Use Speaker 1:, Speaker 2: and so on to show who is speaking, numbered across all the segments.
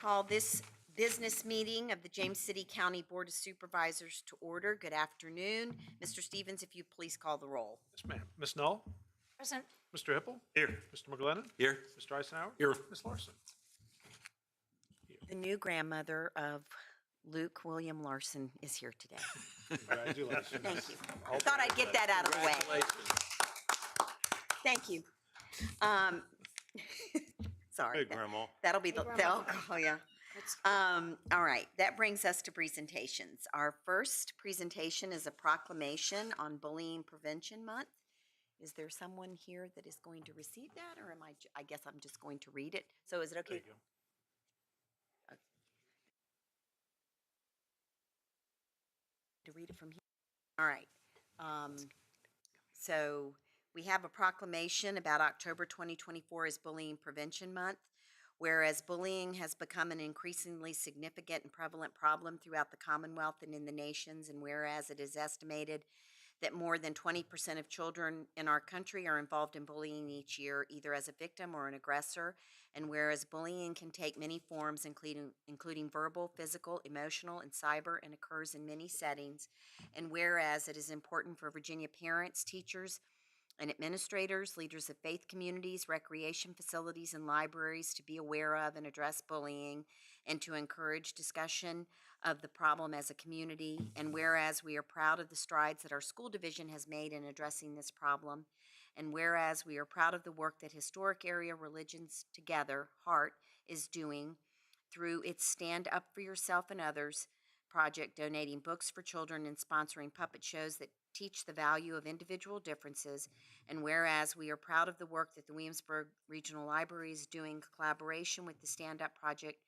Speaker 1: Call this business meeting of the James City County Board of Supervisors to order. Good afternoon. Mr. Stevens, if you please call the roll.
Speaker 2: Yes, ma'am. Ms. Null?
Speaker 1: Present.
Speaker 2: Mr. Hippel?
Speaker 3: Here.
Speaker 2: Mr. McGlennon?
Speaker 3: Here.
Speaker 2: Mr. Eisenhower?
Speaker 3: Here.
Speaker 2: Ms. Larson?
Speaker 1: The new grandmother of Luke William Larson is here today.
Speaker 2: Congratulations.
Speaker 1: Thank you. I thought I'd get that out of the way. Thank you. Sorry.
Speaker 3: Hey, Grandma.
Speaker 1: That'll be the, oh, yeah. All right, that brings us to presentations. Our first presentation is a proclamation on Bullying Prevention Month. Is there someone here that is going to receive that, or am I guess I'm just going to read it. So is it okay?
Speaker 2: There you go.
Speaker 1: To read it from here? All right. So we have a proclamation about October 2024 as Bullying Prevention Month. Whereas bullying has become an increasingly significant and prevalent problem throughout the Commonwealth and in the nations, and whereas it is estimated that more than 20% of children in our country are involved in bullying each year, either as a victim or an aggressor, and whereas bullying can take many forms, including verbal, physical, emotional, and cyber, and occurs in many settings, and whereas it is important for Virginia parents, teachers, and administrators, leaders of faith communities, recreation facilities, and libraries to be aware of and address bullying and to encourage discussion of the problem as a community. And whereas we are proud of the strides that our school division has made in addressing this problem, and whereas we are proud of the work that Historic Area Religions Together, HEART, is doing through its Stand Up for Yourself and Others project, donating books for children and sponsoring puppet shows that teach the value of individual differences, and whereas we are proud of the work that the Williamsburg Regional Library is doing in collaboration with the Stand Up Project,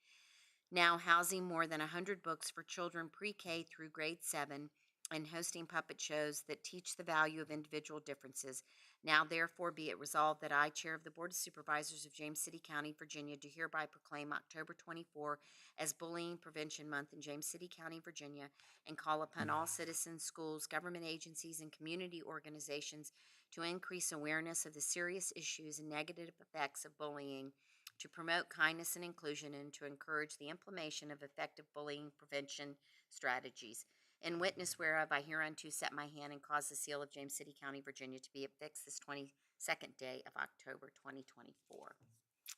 Speaker 1: now housing more than 100 books for children pre-K through grade 7 and hosting puppet shows that teach the value of individual differences. Now therefore be it resolved that I, Chair of the Board of Supervisors of James City County, Virginia, do hereby proclaim October 24 as Bullying Prevention Month in James City County, Virginia, and call upon all citizens, schools, government agencies, and community organizations to increase awareness of the serious issues and negative effects of bullying, to promote kindness and inclusion, and to encourage the implementation of effective bullying prevention strategies. In witness whereof, I hereunto set my hand and cause the seal of James City County, Virginia to be affixed this 22nd day of October 2024.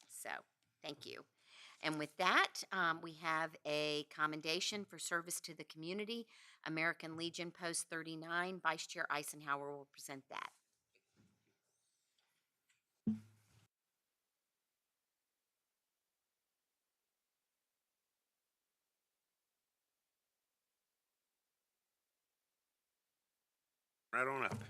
Speaker 1: So, thank you. And with that, we have a commendation for service to the community. American Legion Post 39, Vice Chair Eisenhower will present that.
Speaker 3: Right on up.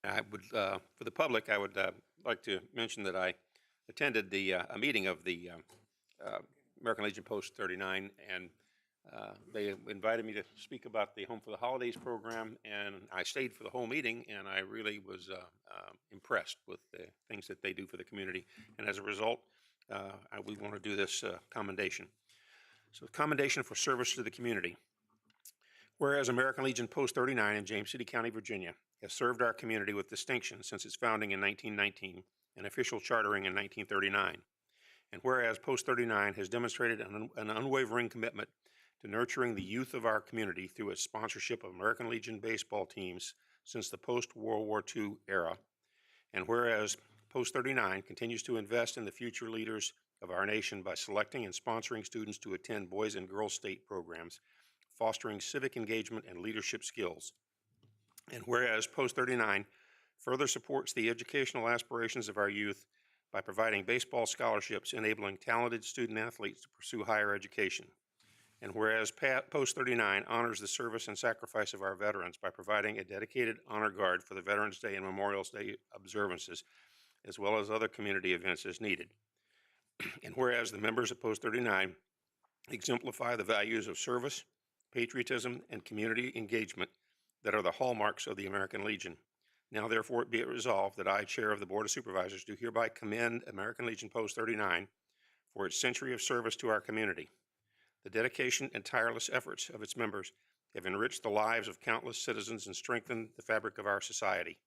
Speaker 3: I would, for the public, I would like to mention that I attended the a meeting of the American Legion Post 39, and they invited me to speak about the Home for the Holidays program, and I stayed for the whole meeting, and I really was impressed with the things that they do for the community. And as a result, we want to do this commendation. So, commendation for service to the community. Whereas American Legion Post 39 in James City County, Virginia, has served our community with distinction since its founding in 1919 and official chartering in 1939. And whereas Post 39 has demonstrated an unwavering commitment to nurturing the youth of our community through its sponsorship of American Legion baseball teams since the post-World War II era. And whereas Post 39 continues to invest in the future leaders of our nation by selecting and sponsoring students to attend Boys and Girls State programs, fostering civic engagement and leadership skills. And whereas Post 39 further supports the educational aspirations of our youth by providing baseball scholarships enabling talented student athletes to pursue higher education. And whereas Post 39 honors the service and sacrifice of our veterans by providing a dedicated honor guard for the Veterans Day and Memorial Day observances, as well as other community events as needed. And whereas the members of Post 39 exemplify the values of service, patriotism, and community engagement that are the hallmarks of the American Legion. Now therefore be it resolved that I, Chair of the Board of Supervisors, do hereby commend American Legion Post 39 for its century of service to our community. The dedication and tireless efforts of its members have enriched the lives of countless citizens and strengthened the fabric of our society.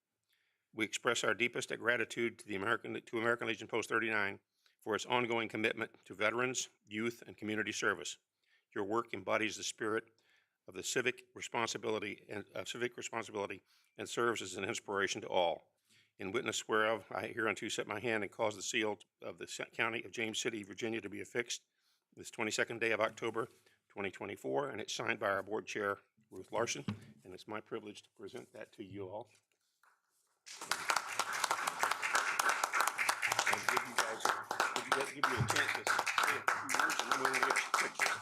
Speaker 3: We express our deepest gratitude to American Legion Post 39 for its ongoing commitment to veterans, youth, and community service. Your work embodies the spirit of the civic responsibility and serves as an inspiration to all. In witness whereof, I hereunto set my hand and cause the seal of the County of James City, Virginia, to be affixed this 22nd day of October, 2024, and it's signed by our board chair, Ruth Larson, and it's my privilege to present that to you all. And give you a chance to say a few words, and then we'll get your picture.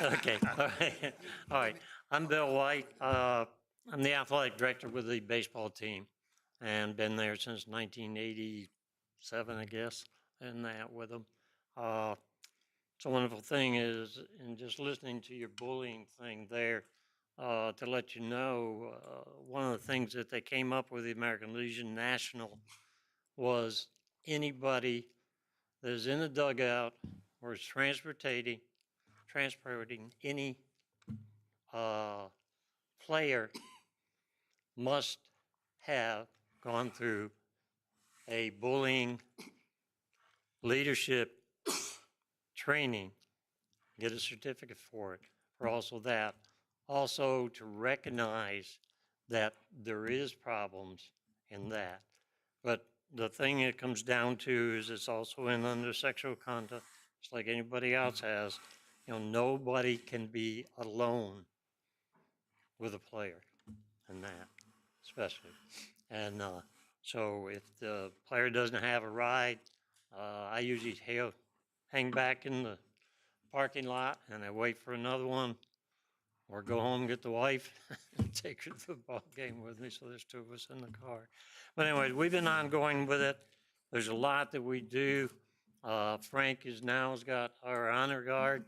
Speaker 4: Okay, all right. All right. I'm Bill White. I'm the athletic director with the baseball team and been there since 1987, I guess, and that with them. It's a wonderful thing is, in just listening to your bullying thing there, to let you know, one of the things that they came up with the American Legion National was anybody that is in the dugout or is transporting any player must have gone through a bullying leadership training, get a certificate for it, for also that. Also to recognize that there is problems in that. But the thing it comes down to is it's also in under sexual conduct, just like anybody else has. You know, nobody can be alone with a player in that, especially. And so if the player doesn't have a ride, I usually hang back in the parking lot and I wait for another one, or go home and get the wife and take her to the ball game with me. So there's two of us in the car. But anyways, we've been ongoing with it. There's a lot that we do. Frank has got our honor guard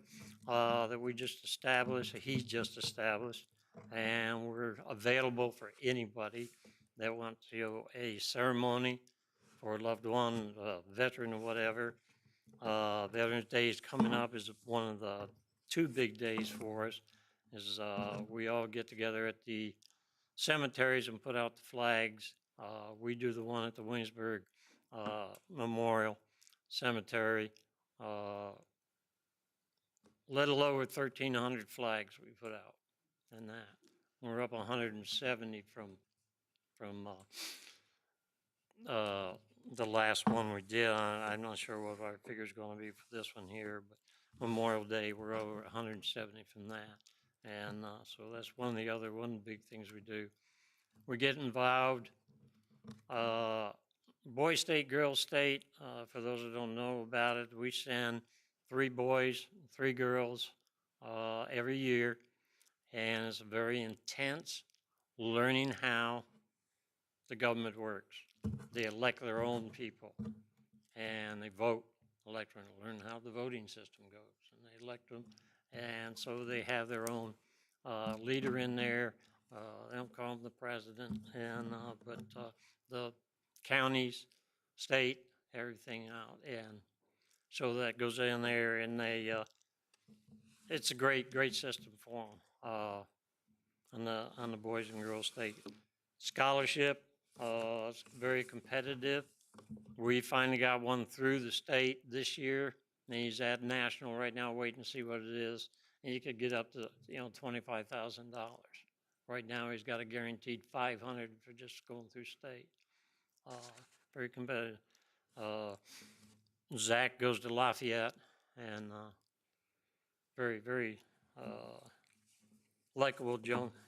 Speaker 4: that we just established, he's just established, and we're available for anybody that wants a ceremony for a loved one, a veteran or whatever. Veterans Day is coming up, is one of the two big days for us. Is we all get together at the cemeteries and put out the flags. We do the one at the Williamsburg Memorial Cemetery. Little over 1,300 flags we put out in that. We're up 170 from the last one we did. I'm not sure what our figure's going to be for this one here, but Memorial Day, we're over 170 from that. And so that's one of the big things we do. We get involved, boy state, girl state, for those who don't know about it, we send 3 boys, 3 girls every year, and it's very intense learning how the government works. They elect their own people, and they vote, learn how the voting system goes, and they elect them, and so they have their own leader in there. They don't call him the president, but the counties, state, everything out, and so that goes in there, and it's a great system for them on the boys and girls state scholarship. It's very competitive. We finally got one through the state this year, and he's at national right now, waiting to see what it is. And you could get up to $25,000. Right now, he's got a guaranteed $500 for just going through state. Very competitive. Zach goes to Lafayette, and very likable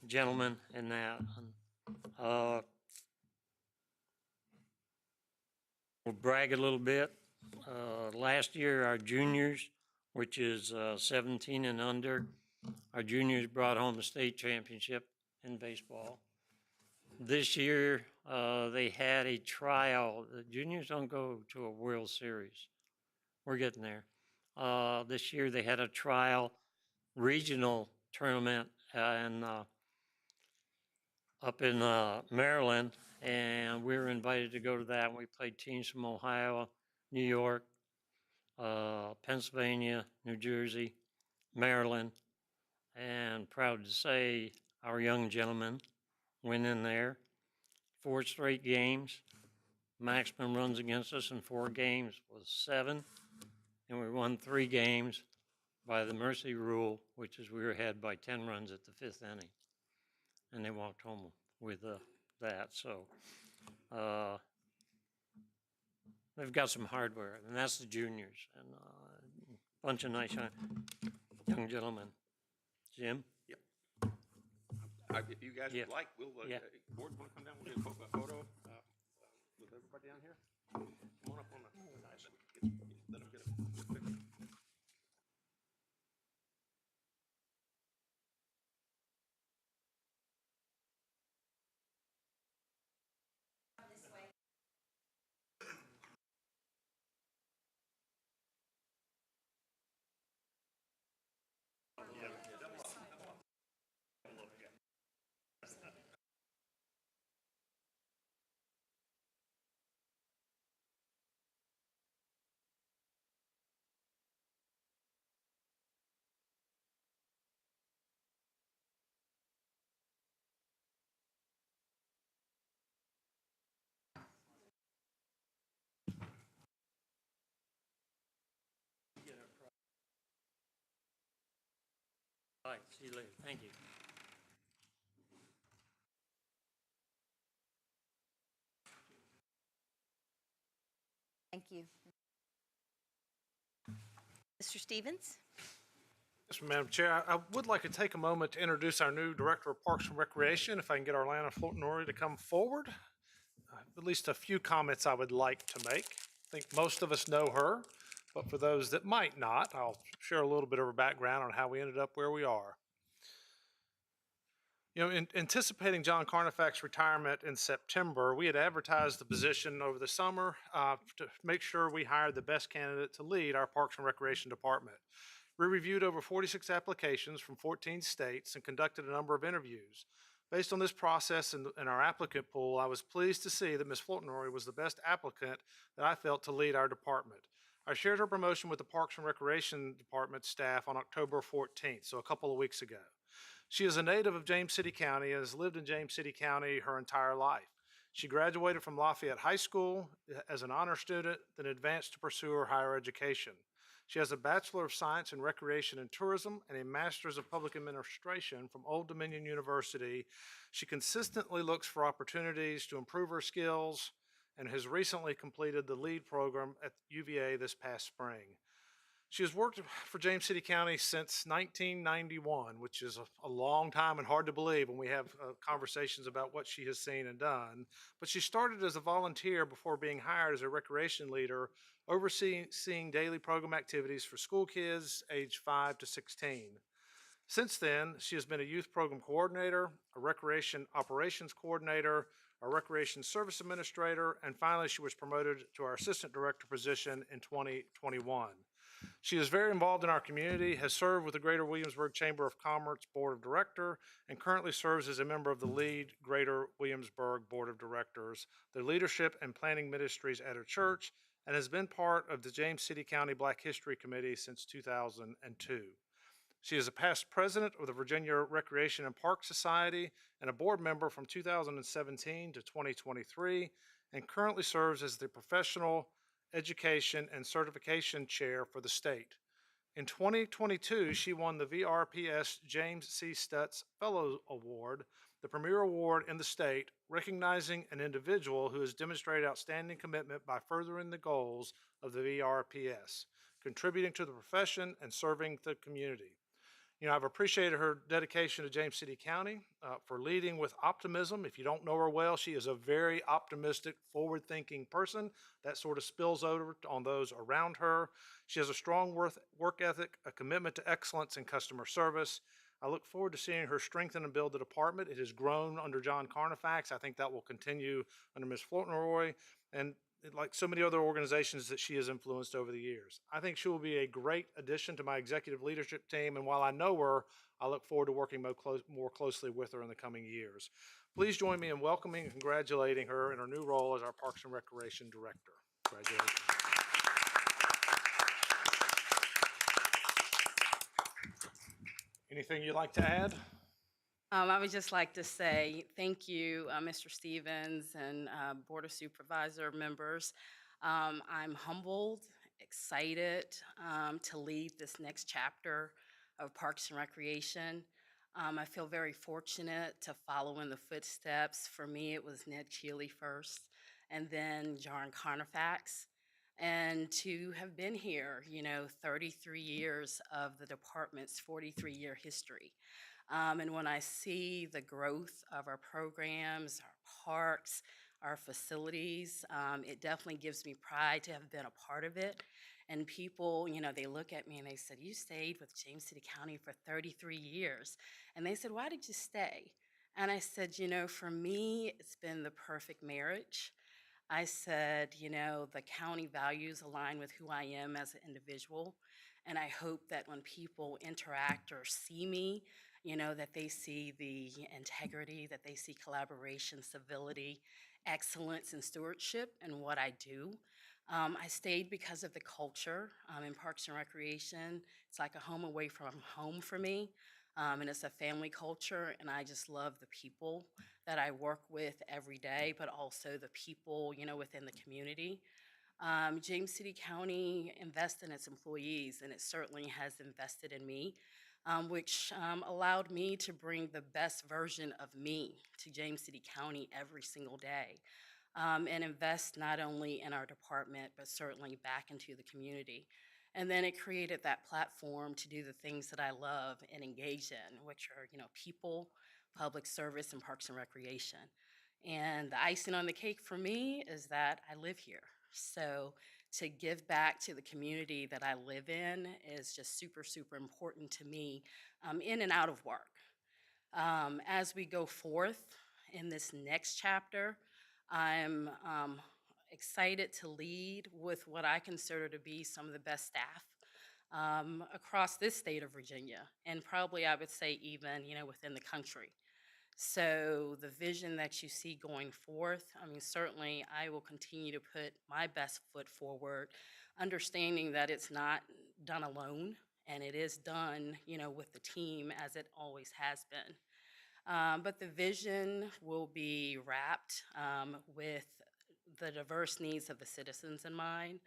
Speaker 4: gentleman in that. We'll brag a little bit. Last year, our juniors, which is 17 and under, our juniors brought home the state championship in baseball. This year, they had a trial. The juniors don't go to a World Series. We're getting there. This year, they had a trial regional tournament in up in Maryland, and we were invited to go to that. We played teams from Ohio, New York, Pennsylvania, New Jersey, Maryland, and proud to say our young gentlemen went in there 4 straight games. Maximum runs against us in 4 games was 7, and we won 3 games by the mercy rule, which is we were ahead by 10 runs at the 5th inning, and they walked home with that. So they've got some hardware, and that's the juniors, and a bunch of nice young gentlemen. Jim?
Speaker 3: If you guys
Speaker 4: Yeah.
Speaker 3: would like, we'll,
Speaker 4: Yeah.
Speaker 3: board want to come down, we'll get a photo with everybody down here? Come on up on the, nice. Let them get a picture.
Speaker 4: All right, see you later. Thank you.
Speaker 1: Thank you. Mr. Stevens?
Speaker 2: Yes, Madam Chair, I would like to take a moment to introduce our new Director of Parks and Recreation, if I can get Orlando Fultonori to come forward. At least a few comments I would like to make. I think most of us know her, but for those that might not, I'll share a little bit of her background on how we ended up where we are. You know, in anticipating John Carnifac's retirement in September, we had advertised the position over the summer to make sure we hired the best candidate to lead our Parks and Recreation Department. We reviewed over 46 applications from 14 states and conducted a number of interviews. Based on this process and our applicant pool, I was pleased to see that Ms. Fultonori was the best applicant that I felt to lead our department. I shared her promotion with the Parks and Recreation Department staff on October 14th, so a couple of weeks ago. She is a native of James City County and has lived in James City County her entire life. She graduated from Lafayette High School as an honor student, then advanced to pursue her higher education. She has a Bachelor of Science in Recreation and Tourism and a Master's of Public Administration from Old Dominion University. She consistently looks for opportunities to improve her skills and has recently completed the LEAD program at UVA this past spring. She has worked for James City County since 1991, which is a long time and hard to believe when we have conversations about what she has seen and done. But she started as a volunteer before being hired as a recreation leader, overseeing daily program activities for school kids aged 5 to 16. Since then, she has been a youth program coordinator, a recreation operations coordinator, a recreation service administrator, and finally she was promoted to our assistant director position in 2021. She is very involved in our community, has served with the Greater Williamsburg Chamber of Commerce Board of Director, and currently serves as a member of the LEAD Greater Williamsburg Board of Directors, the Leadership and Planning Ministries at her church, and has been part of the James City County Black History Committee since 2002. She is a past president of the Virginia Recreation and Park Society and a board member from 2017 to 2023, and currently serves as the Professional Education and Certification Chair for the state. In 2022, she won the VRPS James C. Stutz Fellow Award, the premier award in the state, recognizing an individual who has demonstrated outstanding commitment by furthering the goals of the VRPS, contributing to the profession and serving the community. You know, I've appreciated her dedication to James City County for leading with optimism. If you don't know her well, she is a very optimistic, forward-thinking person. That sort of spills over on those around her. She has a strong work ethic, a commitment to excellence in customer service. I look forward to seeing her strengthen and build the department. It has grown under John Carnifax. I think that will continue under Ms. Fultonroy. And like so many other organizations that she has influenced over the years. I think she will be a great addition to my executive leadership team, and while I know her, I look forward to working more closely with her in the coming years. Please join me in welcoming and congratulating her in her new role as our Parks and Recreation Director. Congratulations. Anything you'd like to add?
Speaker 5: I would just like to say thank you, Mr. Stevens and Board of Supervisor members. I'm humbled, excited to lead this next chapter of Parks and Recreation. I feel very fortunate to follow in the footsteps. For me, it was Ned Keeley first, and then John Carnifax. And to have been here, 33 years of the department's 43-year history. And when I see the growth of our programs, our parks, our facilities, it definitely gives me pride to have been a part of it. And people, they look at me and they said, "You stayed with James City County for 33 years. And they said, "Why did you stay?" And I said, for me, it's been the perfect marriage. I said, the county values align with who I am as an individual. And I hope that when people interact or see me, that they see the integrity, that they see collaboration, civility, excellence, and stewardship in what I do. I stayed because of the culture in Parks and Recreation. It's like a home away from home for me. And it's a family culture, and I just love the people that I work with every day, but also the people, within the community. James City County invests in its employees, and it certainly has invested in me, which allowed me to bring the best version of me to James City County every single day, and invest not only in our department, but certainly back into the community. And then it created that platform to do the things that I love and engage in, which are, people, public service, and parks and recreation. And the icing on the cake for me is that I live here. So to give back to the community that I live in is just super, super important to me, in and out of work. As we go forth in this next chapter, I'm excited to lead with what I consider to be some of the best staff across this state of Virginia, and probably I would say even, within the country. So the vision that you see going forth, certainly I will continue to put my best foot forward, understanding that it's not done alone, and it is done, with the team as it always has been. But the vision will be wrapped with the diverse needs of the citizens in mind.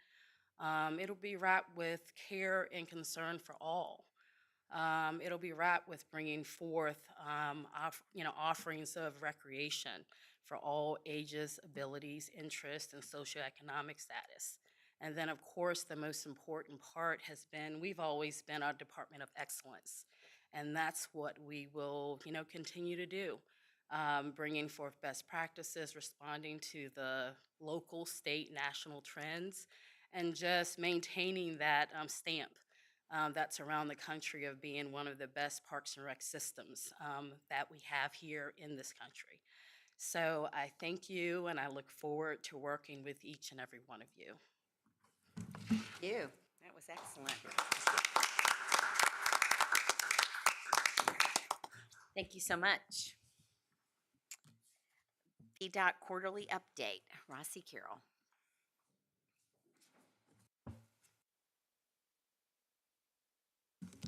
Speaker 5: It'll be wrapped with care and concern for all. It'll be wrapped with bringing forth, offerings of recreation for all ages, abilities, interests, and socioeconomic status. And then, of course, the most important part has been we've always been a department of excellence, and that's what we will, continue to do. Bringing forth best practices, responding to the local, state, national trends, and just maintaining that stamp that's around the country of being one of the best parks and rec systems that we have here in this country. So I thank you, and I look forward to working with each and every one of you.
Speaker 1: Thank you. That was excellent. Thank you so much. VDOT quarterly update. Rossi Carroll.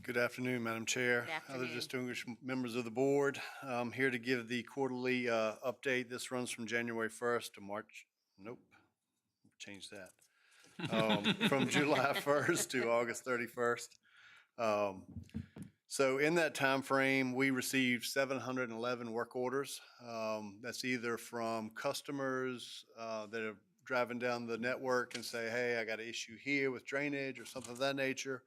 Speaker 6: Good afternoon, Madam Chair.
Speaker 1: Good
Speaker 6: Other
Speaker 1: afternoon.
Speaker 6: distinguished members of the board, I'm here to give the quarterly update. This runs from January 1st to March, nope, change that. From July 1st to August 31st. So in that time frame, we received 711 work orders. That's either from customers that are driving down the network and say, hey, I got an issue here with drainage or something of that nature.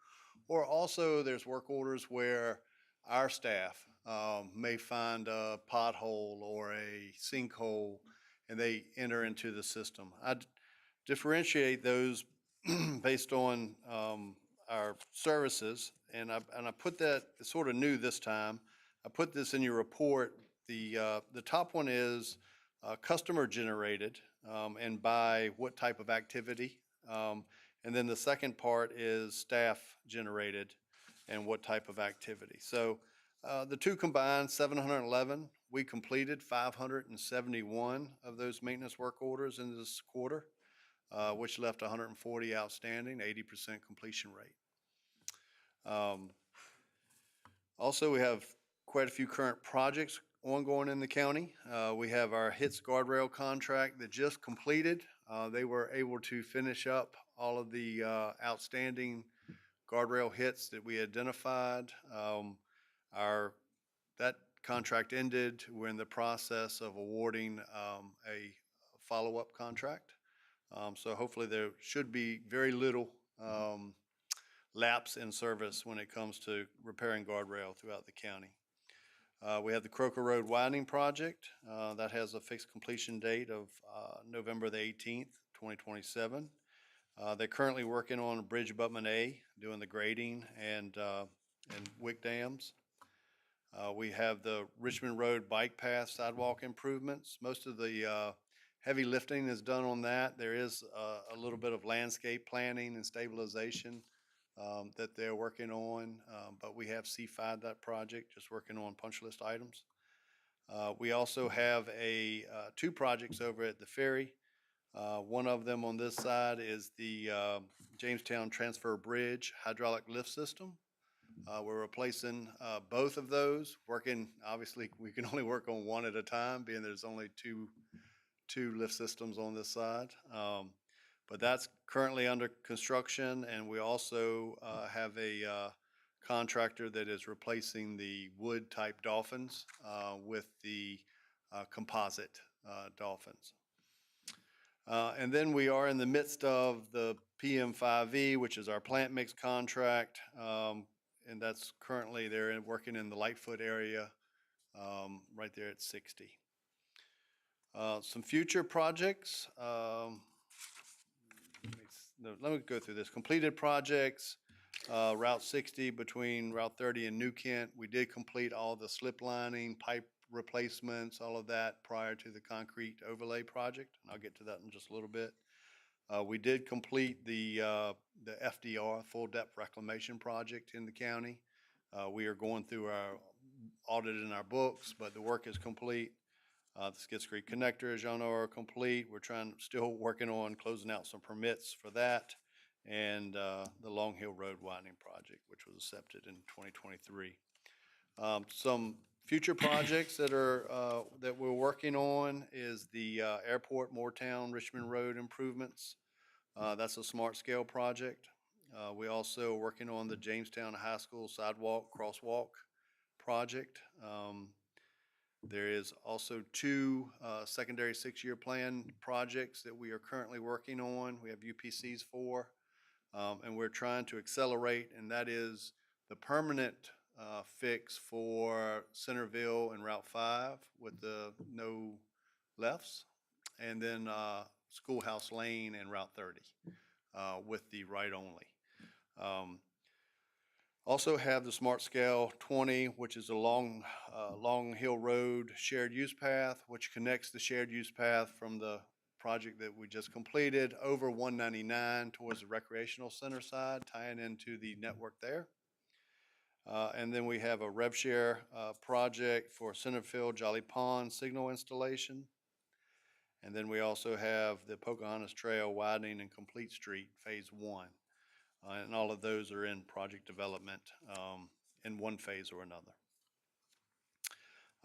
Speaker 6: Or also there's work orders where our staff may find a pothole or a sinkhole and they enter into the system. I differentiate those based on our services, and I put that, it's sort of new this time. I put this in your report. The top one is customer generated. and by what type of activity. And then the second part is staff generated and what type of activity. So the two combined, 711, we completed 571 of those maintenance work orders in this quarter, which left 140 outstanding, 80% completion rate. Also, we have quite a few current projects ongoing in the county. We have our HITS guardrail contract that just completed. They were able to finish up all of the outstanding guardrail hits that we identified. That contract ended. We're in the process of awarding a follow-up contract. So hopefully there should be very little lapse in service when it comes to repairing guardrail throughout the county. We have the Croker Road widening project that has a fixed completion date of November the 18th, 2027. They're currently working on Bridge Abutment A, doing the grading and wick dams. We have the Richmond Road bike path sidewalk improvements. Most of the heavy lifting is done on that. There is a little bit of landscape planning and stabilization that they're working on, but we have C5 that project, just working on punch list items. We also have two projects over at the ferry. One of them on this side is the Jamestown Transfer Bridge hydraulic lift system. We're replacing both of those, working, obviously, we can only work on one at a time, being there's only two lift systems on this side. But that's currently under construction, and we also have a contractor that is replacing the wood-type dolphins with the composite dolphins. And then we are in the midst of the PM5E, which is our plant mix contract, and that's currently they're working in the Lightfoot area right there at 60. Some future projects. Let me go through this. Completed projects, Route 60 between Route 30 and New Kent. We did complete all the slip lining, pipe replacements, all of that prior to the concrete overlay project. And I'll get to that in just a little bit. We did complete the FDR, full depth reclamation project in the county. We are going through our audit in our books, but the work is complete. The Skid Creek connector, as y'all know, are complete. We're still working on closing out some permits for that, and the Long Hill Road widening project, which was accepted in 2023. Some future projects that we're working on is the Airport Moortown Richmond Road improvements. That's a smart scale project. We also are working on the Jamestown High School sidewalk crosswalk project. There is also two secondary 6-year plan projects that we are currently working on. We have UPCs for, and we're trying to accelerate, and that is the permanent fix for Centerville and Route 5 with the no lefts, and then Schoolhouse Lane and Route 30 with the right only. Also have the Smart Scale 20, which is a Long Hill Road shared use path, which connects the shared use path from the project that we just completed over 199 towards the recreational center side, tying into the network there. And then we have a rev share project for Centerfield Jolly Pond signal installation. And then we also have the Pocahontas Trail widening and Complete Street Phase 1. And all of those are in project development in one phase or another.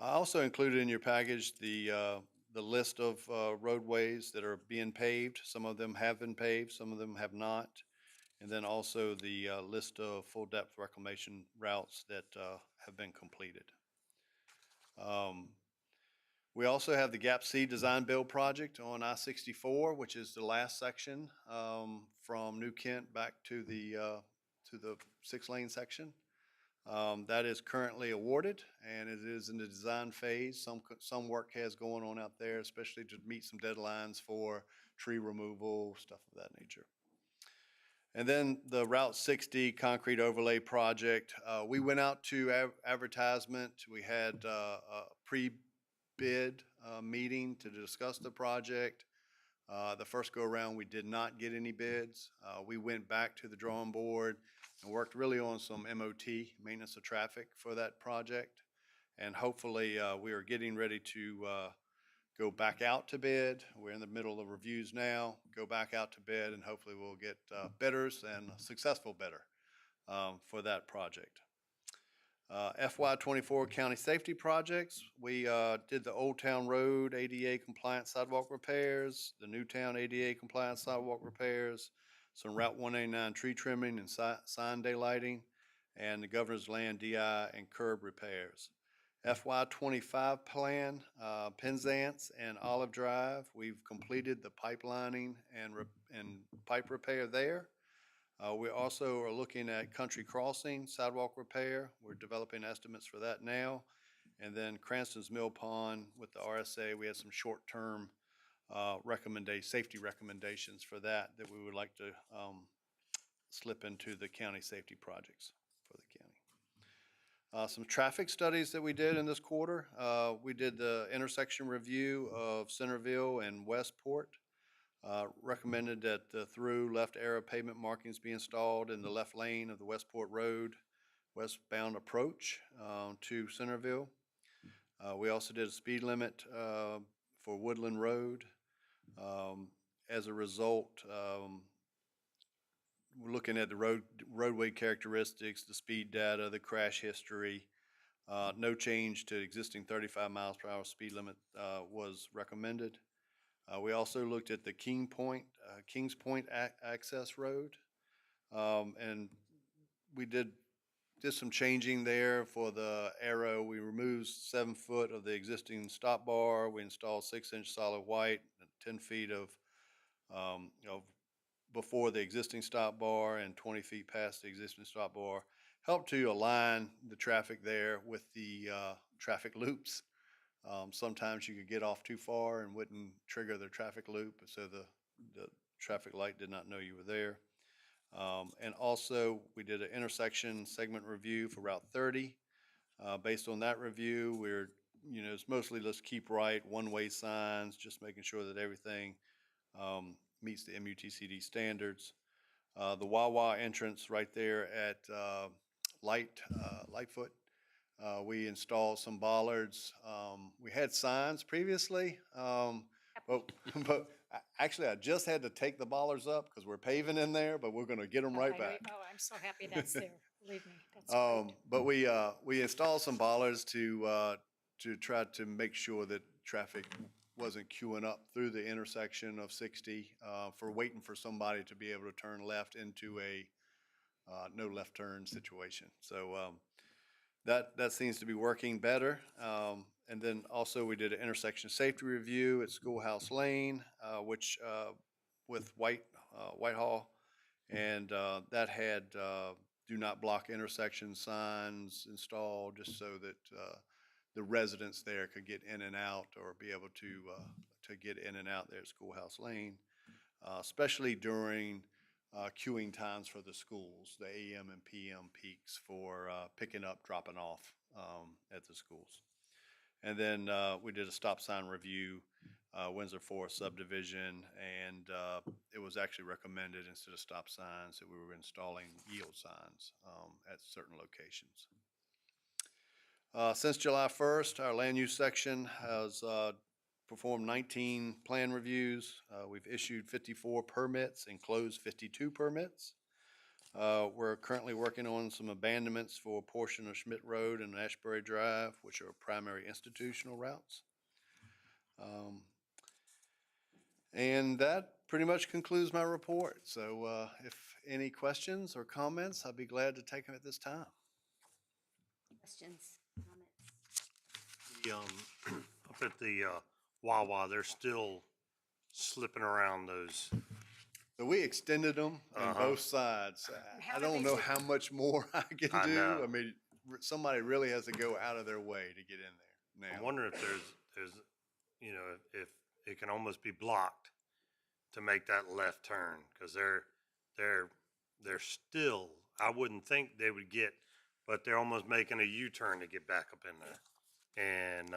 Speaker 6: I also included in your package the list of roadways that are being paved. Some of them have been paved, some of them have not. And then also the list of full depth reclamation routes that have been completed. We also have the Gap C design build project on I-64, which is the last section from New Kent back to the 6-lane section. That is currently awarded, and it is in the design phase. Some work has going on out there, especially to meet some deadlines for tree removal, stuff of that nature. And then the Route 60 concrete overlay project. We went out to advertisement. We had a pre-bid meeting to discuss the project. The first go-around, we did not get any bids. We went back to the drawing board and worked really on some MOT, maintenance of traffic, for that project. And hopefully, we are getting ready to go back out to bid. We're in the middle of reviews now, go back out to bid, and hopefully we'll get bidders and a successful bidder for that project. FY '24 county safety projects, we did the Old Town Road ADA compliant sidewalk repairs, the Newtown ADA compliant sidewalk repairs, some Route 189 tree trimming and sign daylighting, and the Governor's Land DI and curb repairs. FY '25 plan, Penzance and Olive Drive, we've completed the pipelining and pipe repair there. We also are looking at Country Crossing sidewalk repair. We're developing estimates for that now. And then Cranston's Mill Pond with the RSA, we had some short-term safety recommendations for that we would like to slip into the county safety projects for the county. Some traffic studies that we did in this quarter. We did the intersection review of Centerville and Westport. Recommended that the through left arrow pavement markings be installed in the left lane of the Westport Road westbound approach to Centerville. We also did a speed limit for Woodland Road. As a result, we're looking at the roadway characteristics, the speed data, the crash history. No change to existing 35 miles per hour speed limit was recommended. We also looked at the Kings Point access road, and we did some changing there for the arrow. We removed 7 foot of the existing stop bar. We installed 6-inch solid white, 10 feet of before the existing stop bar and 20 feet past the existing stop bar. Helped to align the traffic there with the traffic loops. Sometimes you could get off too far and wouldn't trigger the traffic loop, so the traffic light did not know you were there. And also, we did an intersection segment review for Route 30. Based on that review, it's mostly let's keep right, one-way signs, just making sure that everything meets the MUTCD standards. The Wawa entrance right there at Lightfoot. We installed some bollards. We had signs previously, but actually I just had to take the bollards up because we're paving in there, but we're going to get them right back.
Speaker 7: Oh, I'm so happy that's there. Believe me, that's great.
Speaker 6: But we installed some bollards to try to make sure that traffic wasn't queuing up through the intersection of 60 for waiting for somebody to be able to turn left into a no left turn situation. So that seems to be working better. And then also we did an intersection safety review at Schoolhouse Lane, which with Whitehall, and that had do not block intersection signs installed just so that the residents there could get in and out or be able to get in and out there at Schoolhouse Lane, especially during queuing times for the schools, the AM and PM peaks for picking up, dropping off at the schools. And then we did a stop sign review, Windsor Forest subdivision, and it was actually recommended instead of stop signs that we were installing yield signs at certain locations. Since July 1st, our land use section has performed 19 plan reviews. We've issued 54 permits and closed 52 permits. We're currently working on some abandonments for a portion of Schmidt Road and Ashbury Drive, which are primary institutional routes. And that pretty much concludes my report. So if any questions or comments, I'd be glad to take them at this time.
Speaker 1: Questions, comments?
Speaker 4: Up at the Wawa, they're still slipping around those.
Speaker 6: So we extended them on both sides. I don't know how much more I can do.
Speaker 4: know.
Speaker 6: I mean, somebody really has to go out of their way to get in there now.
Speaker 4: I'm wondering if there's, if it can almost be blocked to make that left turn, because they're still, I wouldn't think they would get, but they're almost making a U-turn to get back up in there, and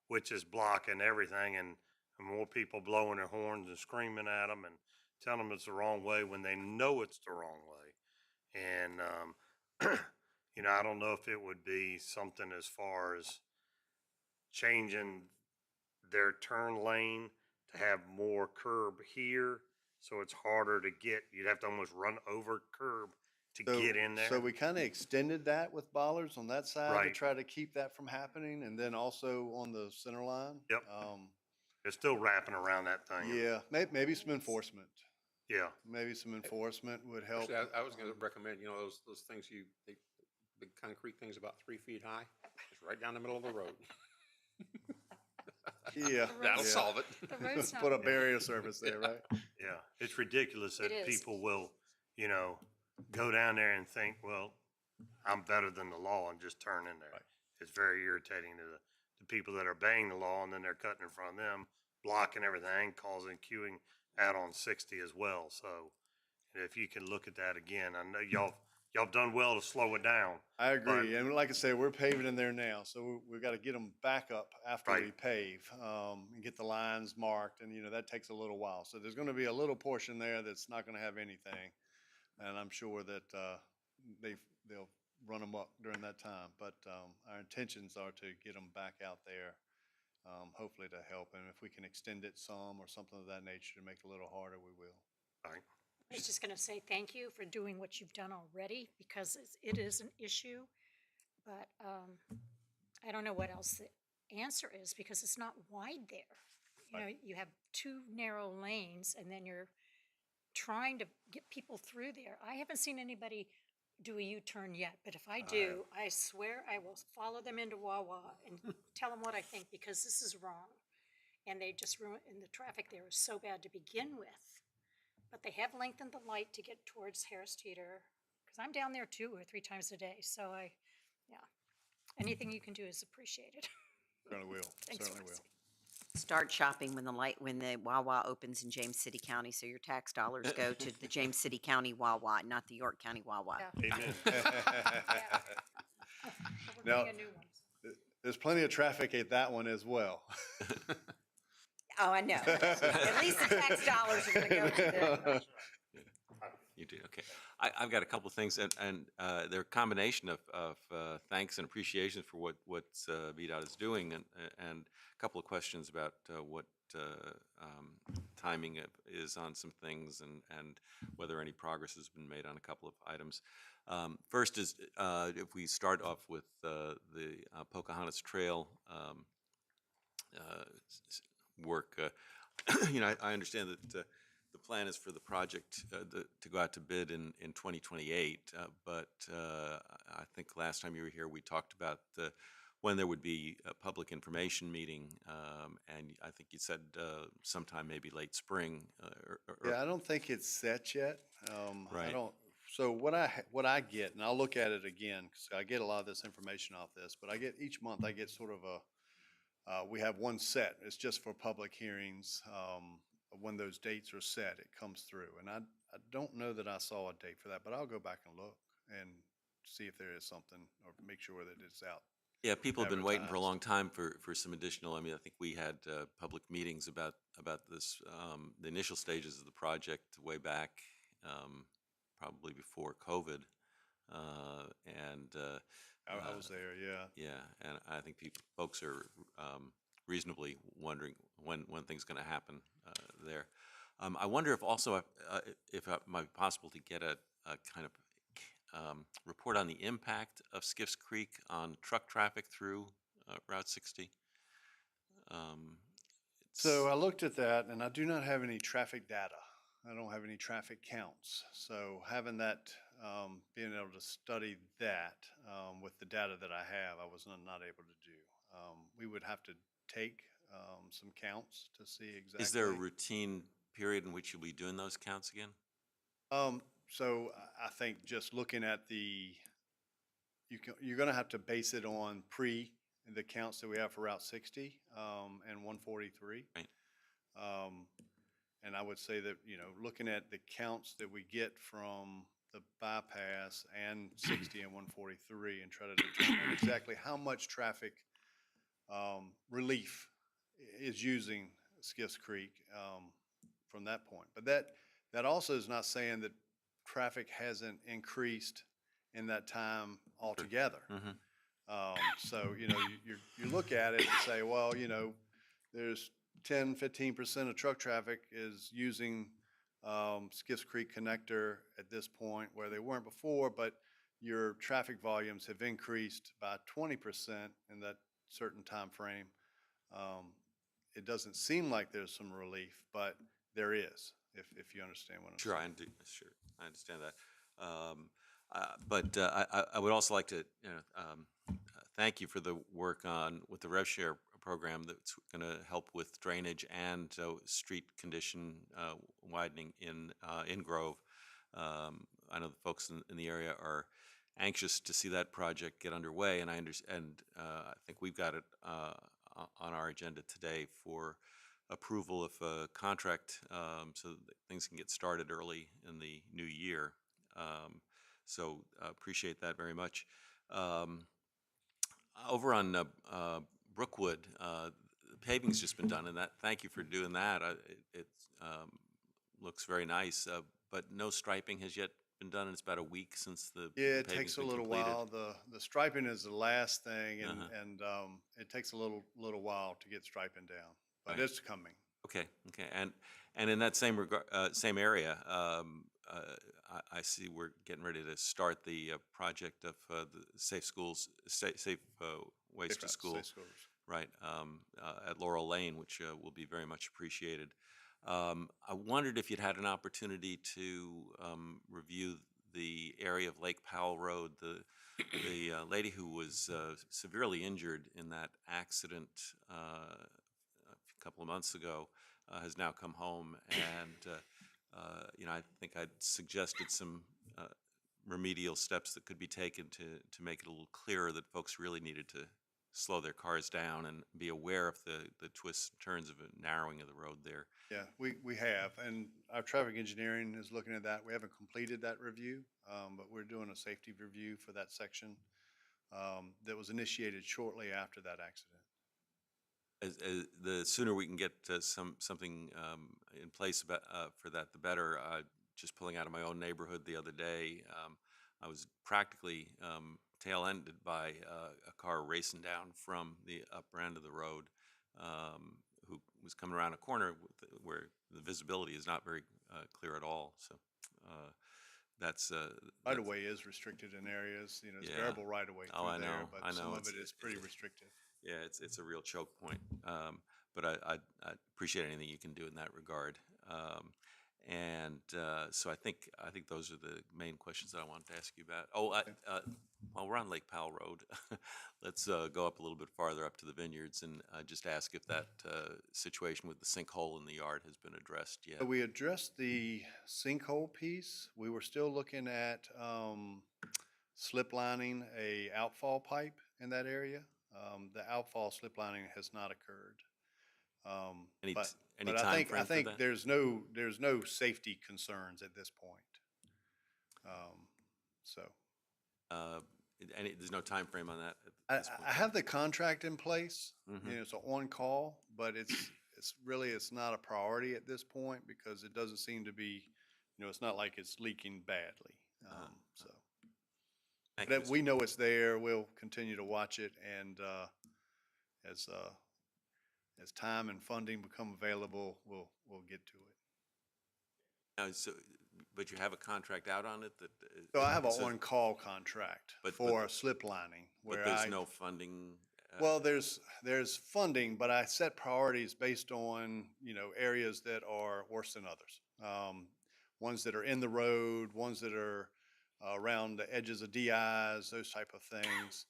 Speaker 4: which is blocking everything. And and more people blowing their horns and screaming at them and telling them it's the wrong way when they know it's the wrong way. And, you know, I don't know if it would be something as far as changing their turn lane to have more curb here, so it's harder to get, you'd have to almost run over curb to get in there.
Speaker 6: So we kind of extended that with bollards on that side to
Speaker 4: Right.
Speaker 6: try to keep that from happening, and then also on the center line.
Speaker 4: Yep. They're still wrapping around that thing.
Speaker 6: Yeah, maybe some enforcement.
Speaker 4: Yeah.
Speaker 6: Maybe some enforcement would help.
Speaker 3: Actually, I was gonna recommend, you know, those things big concrete things about 3 feet high, just right down the middle of the road.
Speaker 6: Yeah.
Speaker 3: That'll
Speaker 6: yeah.
Speaker 3: solve it.
Speaker 7: The road's not.
Speaker 6: Put a barrier surface there, right?
Speaker 4: Yeah, it's ridiculous that
Speaker 7: It is.
Speaker 4: people will, you know, go down there and think, well, I'm better than the law and just turn in there.
Speaker 6: Right.
Speaker 4: It's very irritating to the people that are obeying the law, and then they're cutting in front of them, blocking everything, causing queuing out on 60 as well. So if you can look at that again, I know y'all done well to slow it down.
Speaker 6: I agree. And like I said, we're paving in there now, so we've got to get them back up after we
Speaker 4: Right.
Speaker 6: pave, and get the lines marked, and, you know, that takes a little while. So there's going to be a little portion there that's not going to have anything. And I'm sure that, they'll run them up during that time. But, our intentions are to get them back out there, hopefully to help. And if we can extend it some or something of that nature to make it a little harder, we will.
Speaker 4: Right.
Speaker 7: I was just going to say thank you for doing what you've done already, because it is an issue. But I don't know what else the answer is, because it's not wide there. You know, you have two narrow lanes, and then you're trying to get people through there. I haven't seen anybody do a U-turn yet, but if I do, I swear I will follow them into Wawa and tell them what I think, because this is wrong. And they just ruin, and the traffic there is so bad to begin with. But they have lengthened the light to get towards Harris Teeter, because I'm down there 2 or 3 times a day. So yeah, anything you can do is appreciated.
Speaker 6: Certainly will.
Speaker 7: Thanks,
Speaker 6: Certainly will.
Speaker 7: Roxy.
Speaker 1: Start shopping when the Wawa opens in James City County, so your tax dollars go to the James City County Wawa, not the York County Wawa.
Speaker 7: Yeah.
Speaker 4: Amen.
Speaker 7: We're
Speaker 6: Now-
Speaker 7: getting a new one.
Speaker 6: There's plenty of traffic at that one as well.
Speaker 1: Oh, I know. At least the tax dollars are gonna go to them.
Speaker 8: You do, okay. I've got a couple of things, and they're a combination of thanks and appreciation for what VDOT is doing, and a couple of questions about what timing is on some things, and whether any progress has been made on a couple of items. First is, if we start off with the Pocahontas Trail work, you know, I understand that the plan is for the project to go out to bid in 2028, but I think last time you were here, we talked about when there would be a public information meeting, and I think you said sometime maybe late spring.
Speaker 6: Yeah, I don't think it's set yet. I
Speaker 8: Right.
Speaker 6: don't, so what I get, and I'll look at it again, because I get a lot of this information off this, but each month I get sort of we have one set. It's just for public hearings. When those dates are set, it comes through. And I don't know that I saw a date for that, but I'll go back and look and see if there is something, or make sure that it's out.
Speaker 8: Yeah, people have been waiting for a
Speaker 6: advertised.
Speaker 8: long time for some additional, I mean, I think we had public meetings about this, the initial stages of the project way back, probably before COVID. And
Speaker 6: I was there, yeah.
Speaker 8: yeah, and I think folks are reasonably wondering when things going to happen there. I wonder if also if it might be possible to get a kind of report on the impact of Skiffs Creek on truck traffic through Route 60.
Speaker 6: So I looked at that, and I do not have any traffic data. I don't have any traffic counts. So having that, being able to study that with the data that I have, I was not able to do. We would have to take some counts to see exactly.
Speaker 8: Is there a routine period in which you'll be doing those counts again?
Speaker 6: So I think just looking at you're going to have to base it on the counts that we have for Route 60 and 143.
Speaker 8: Right.
Speaker 6: And I would say that, you know, looking at the counts that we get from the bypass and 60 and 143, and try to determine exactly how much traffic relief is using Skiffs Creek, from that point. But that also is not saying that traffic hasn't increased in that time altogether. So, you look at it and say, well, there's 10, 15% of truck traffic is using Skiffs Creek connector at this point where they weren't before, but your traffic volumes have increased by 20% in that certain time frame. It doesn't seem like there's some relief, but there is, if you understand what I'm
Speaker 8: Sure,
Speaker 6: saying.
Speaker 8: sure, I understand that. But I would also like to, thank you for the work with the Rev Share program that's going to help with drainage and street condition widening in Grove. I know the folks in the area are anxious to see that project get underway, and I think we've got it on our agenda today for approval of a contract so that things can get started early in the new year. So appreciate that very much. Over on Brookwood, paving's just been done, and thank you for doing that. It looks very nice, but no striping has yet been done, and it's about a week since the
Speaker 6: Yeah, it
Speaker 8: paving's
Speaker 6: takes a
Speaker 8: been
Speaker 6: little
Speaker 8: completed.
Speaker 6: while. The striping is the last thing, and it takes a little while to get striping down, but
Speaker 8: Right.
Speaker 6: it's coming.
Speaker 8: Okay, and in that same regard, same area, I see we're getting ready to start the project of the Safe Schools, Safe Ways to
Speaker 6: Safe
Speaker 8: School,
Speaker 6: schools.
Speaker 8: right, at Laurel Lane, which will be very much appreciated. I wondered if you'd had an opportunity to review the area of Lake Powell Road. The lady who was severely injured in that accident a couple of months ago has now come home, and I think I'd suggested some remedial steps that could be taken to make it a little clearer that folks really needed to slow their cars down and be aware of the twists and turns of a narrowing of the road there.
Speaker 6: Yeah, we have, and our traffic engineering is looking at that. We haven't completed that review, but we're doing a safety review for that section that was initiated shortly after that accident.
Speaker 8: The sooner we can get something in place for that, the better. Just pulling out of my own neighborhood the other day, I was practically tail-ended by a car racing down from the upper end of the road, who was coming around a corner where the visibility is not very clear at all. So that's
Speaker 6: Right of way is restricted in areas. It's
Speaker 8: Yeah.
Speaker 6: variable right of way
Speaker 8: Oh, I
Speaker 6: through there,
Speaker 8: know,
Speaker 6: but
Speaker 8: I know.
Speaker 6: some of it is pretty restricted.
Speaker 8: Yeah, it's a real choke point. But I appreciate anything you can do in that regard. So I think those are the main questions that I wanted to ask you about. While we're on Lake Powell Road, let's go up a little bit farther up to the vineyards and just ask if that situation with the sinkhole in the yard has been addressed yet.
Speaker 6: We addressed the sinkhole piece. We were still looking at slip lining a outfall pipe in that area. The outfall slip lining has not occurred.
Speaker 8: Any
Speaker 6: But
Speaker 8: time
Speaker 6: I
Speaker 8: frame for
Speaker 6: think
Speaker 8: that?
Speaker 6: there's no safety concerns at this point. So
Speaker 8: There's no time frame on that at this point?
Speaker 6: I have the contract in place.
Speaker 8: Mhm.
Speaker 6: It's on call, but it's not a priority at this point because it doesn't seem to be, it's not like it's leaking badly. So.
Speaker 8: Thank you,
Speaker 6: But
Speaker 8: Mr.
Speaker 6: we know it's there. We'll continue to watch it, and as time and funding become available, we'll get to it.
Speaker 8: But you have a contract out on it that?
Speaker 6: So I have an
Speaker 8: so-
Speaker 6: on-call contract
Speaker 8: But-
Speaker 6: for slip lining.
Speaker 8: But
Speaker 6: where
Speaker 8: there's no funding?
Speaker 6: Well, there's funding, but I set priorities based on, areas that are worse than others. Ones that are in the road, ones that are around the edges of DIs, those type of things.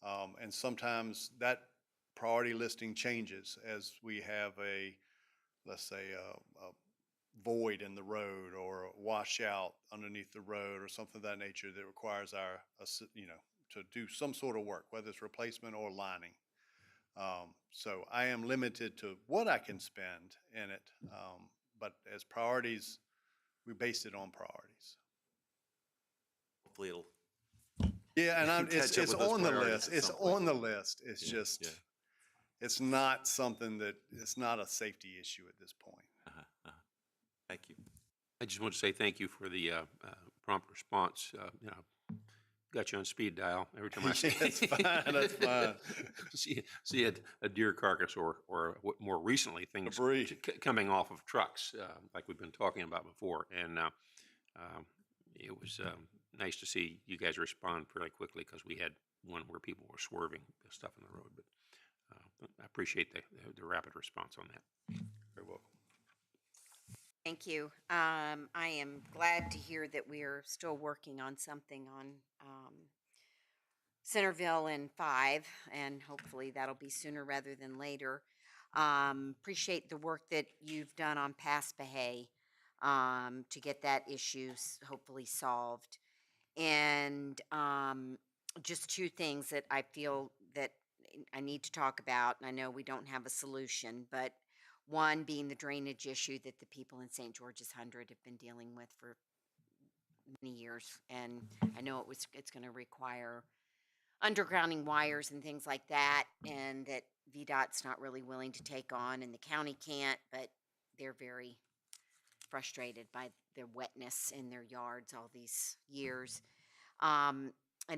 Speaker 6: And sometimes that priority listing changes as we have let's say, a void in the road or a washout underneath the road or something of that nature that requires to do some sort of work, whether it's replacement or lining. So I am limited to what I can spend in it. But as priorities, we base it on priorities.
Speaker 8: Hopefully it'll.
Speaker 6: Yeah, and it's
Speaker 8: Catch up with those
Speaker 6: on the
Speaker 8: priorities
Speaker 6: list.
Speaker 8: at
Speaker 6: It's
Speaker 8: some point.
Speaker 6: on the list. It's
Speaker 8: Yeah,
Speaker 6: just,
Speaker 8: yeah.
Speaker 6: it's not something that, it's not a safety issue at this point.
Speaker 8: Thank you.
Speaker 3: I just want to say thank you for the prompt response. You know, got you on speed dial every time I see.
Speaker 6: That's fine, that's fine.
Speaker 3: see a deer carcass or more recently things
Speaker 6: Debris.
Speaker 3: coming off of trucks, like we've been talking about before. And it was nice to see you guys respond fairly quickly, because we had one where people were swerving stuff in the road. But I appreciate the rapid response on that.
Speaker 6: Very welcome.
Speaker 1: Thank you. I am glad to hear that we are still working on something on Centerville and 5, and hopefully that'll be sooner rather than later. Appreciate the work that you've done on Paspahay to get that issue hopefully solved. And just two things that I feel that I need to talk about, and I know we don't have a solution, but one being the drainage issue that the people in St. George's 100 have been dealing with for many years. And I know it's going to require undergrounding wires and things like that, and that VDOT's not really willing to take on, and the county can't, but they're very frustrated by the wetness in their yards all these years. And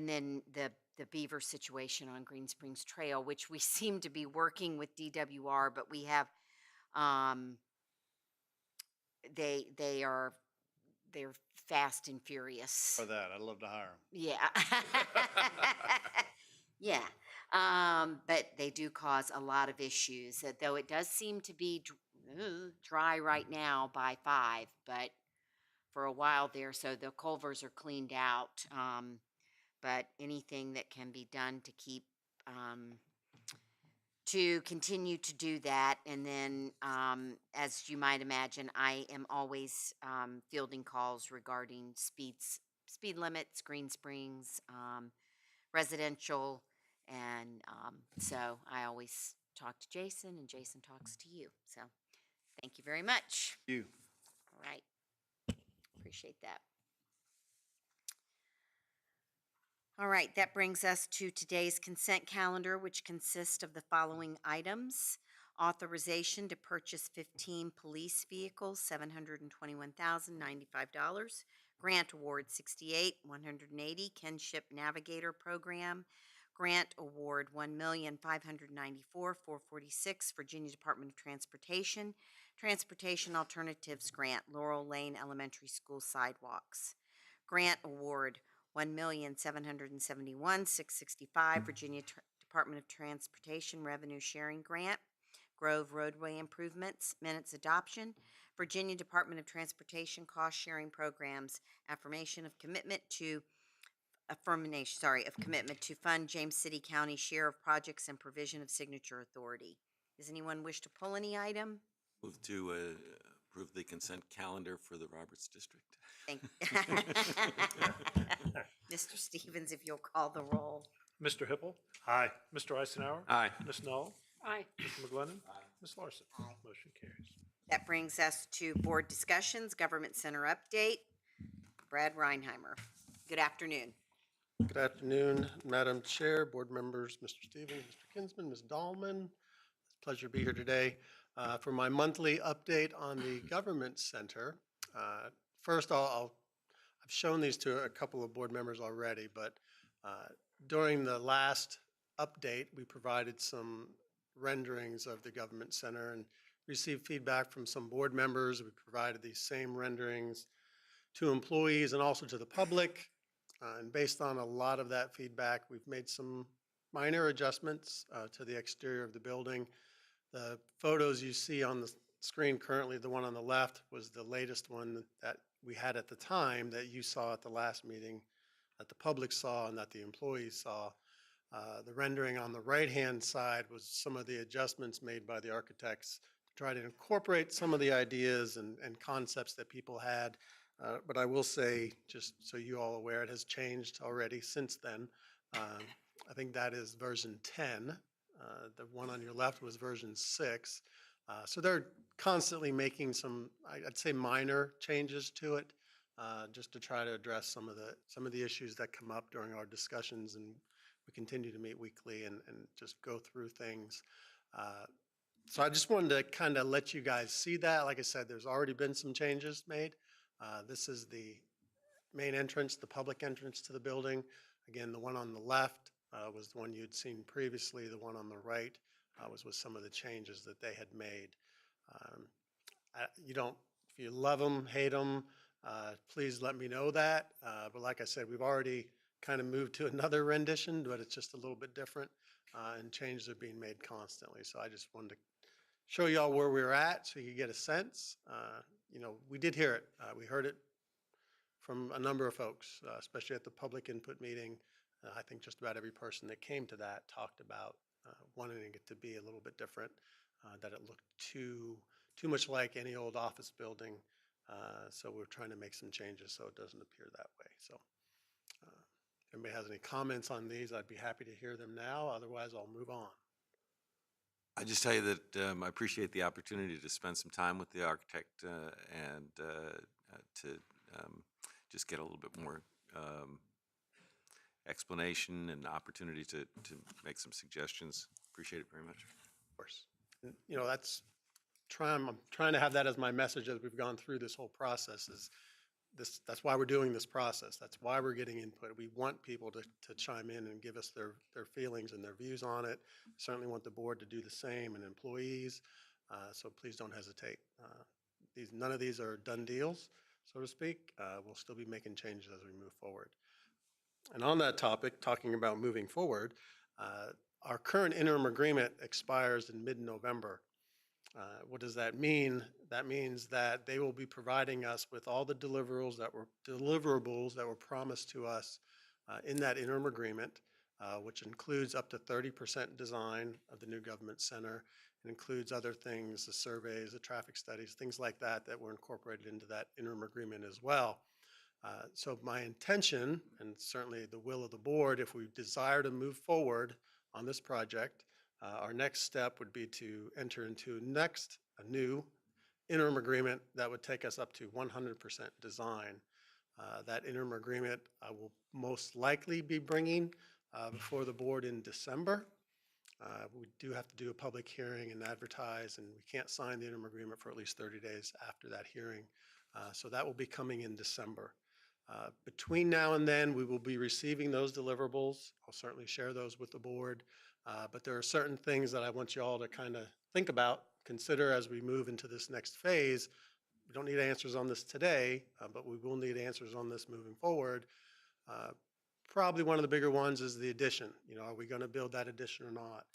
Speaker 1: then the beaver situation on Green Springs Trail, which we seem to be working with DWR, but we have they're fast and furious.
Speaker 6: For that, I'd love to hire them.
Speaker 1: Yeah. Yeah. But they do cause a lot of issues, though it does seem to be dry right now by 5, but for a while there, so the culverts are cleaned out. But anything that can be done to keep to continue to do that. And then, as you might imagine, I am always fielding calls regarding speed limits, Green Springs, residential, and so I always talk to Jason, and Jason talks to you. So thank you very much.
Speaker 6: You.
Speaker 1: All right. Appreciate that. All right, that brings us to today's consent calendar, which consists of the following items. Authorization to purchase 15 police vehicles, $721,095. Grant award, $68,180. Kinship Navigator Program. Grant award, $1,594,446. Virginia Department of Transportation. Transportation Alternatives Grant, Laurel Lane Elementary School sidewalks. Grant award, $1,771,665. Virginia Department of Transportation Revenue Sharing Grant. Grove Roadway Improvements, Minutes Adoption. Virginia Department of Transportation Cost Sharing Programs, affirmation of commitment to fund James City County share of projects and provision of signature authority. Does anyone wish to pull any item?
Speaker 8: Move to approve the consent calendar for the Roberts District.
Speaker 1: Thank Mr. Stevens, if you'll call the roll.
Speaker 2: Mr. Hippel. Aye. Mr. Eisenhower.
Speaker 3: Aye.
Speaker 2: Ms. Knoll.
Speaker 7: Aye.
Speaker 2: Mr. McGlinnan. Ms. Larson. Motion carries.
Speaker 1: That brings us to board discussions, Government Center update. Brad Reinheimer. Good afternoon.
Speaker 9: Good afternoon, Madam Chair, board members, Mr. Stevens, Mr. Kinsman, Ms. Dahlman. It's a pleasure to be here today for my monthly update on the Government Center. First, I've shown these to a couple of board members already, but during the last update, we provided some renderings of the Government Center and received feedback from some board members. We provided these same renderings to employees and also to the public. And based on a lot of that feedback, we've made some minor adjustments to the exterior of the building. The photos you see on the screen currently, the one on the left was the latest one that we had at the time that you saw at the last meeting, that the public saw and that the employees saw. The rendering on the right-hand side was some of the adjustments made by the architects to try to incorporate some of the ideas and concepts that people had. But I will say, just so you all aware, it has changed already since then. I think that is version 10. The one on your left was version 6. So they're constantly making some, I'd say, minor changes to it, just to try to address some of the issues that come up during our discussions. And we continue to meet weekly and just go through things. So I just wanted to kind of let you guys see that. Like I said, there's already been some changes made. This is the main entrance, the public entrance to the building. Again, the one on the left was the one you'd seen previously. The one on the right was with some of the changes that they had made. You don't, if you love them, hate them, please let me know that. But like I said, we've already kind of moved to another rendition, but it's just a little bit different, and changes are being made constantly. So I just wanted to show y'all where we're at so you get a sense. We did hear it. We heard it from a number of folks, especially at the public input meeting. I think just about every person that came to that talked about wanting it to be a little bit different, that it looked too much like any old office building. So we're trying to make some changes so it doesn't appear that way. So if anybody has any comments on these, I'd be happy to hear them now. Otherwise, I'll move on.
Speaker 8: I just tell you that I appreciate the opportunity to spend some time with the architect and to just get a little bit more explanation and opportunity to make some suggestions. Appreciate it very much.
Speaker 9: Of course. And, I'm trying to have that as my message as we've gone through this whole process is that's why we're doing this process. That's why we're getting input. We want people to chime in and give us their feelings and their views on it. Certainly want the board to do the same and employees. So please don't hesitate. None of these are done deals, so to speak. We'll still be making changes as we move forward. And on that topic, talking about moving forward, our current interim agreement expires in mid-November. What does that mean? That means that they will be providing us with all the deliverables that were promised to us in that interim agreement, which includes up to 30% design of the new government center. It includes other things, the surveys, the traffic studies, things like that were incorporated into that interim agreement as well. So my intention, and certainly the will of the board, if we desire to move forward on this project, our next step would be to enter into a new interim agreement that would take us up to 100% design. That interim agreement I will most likely be bringing before the board in December. We do have to do a public hearing and advertise, and we can't sign the interim agreement for at least 30 days after that hearing. So that will be coming in December. Between now and then, we will be receiving those deliverables. I'll certainly share those with the board. But there are certain things that I want you all to kind of think about, consider as we move into this next phase. We don't need answers on this today, but we will need answers on this moving forward. Probably one of the bigger ones is the addition. Are we going to build that addition or not?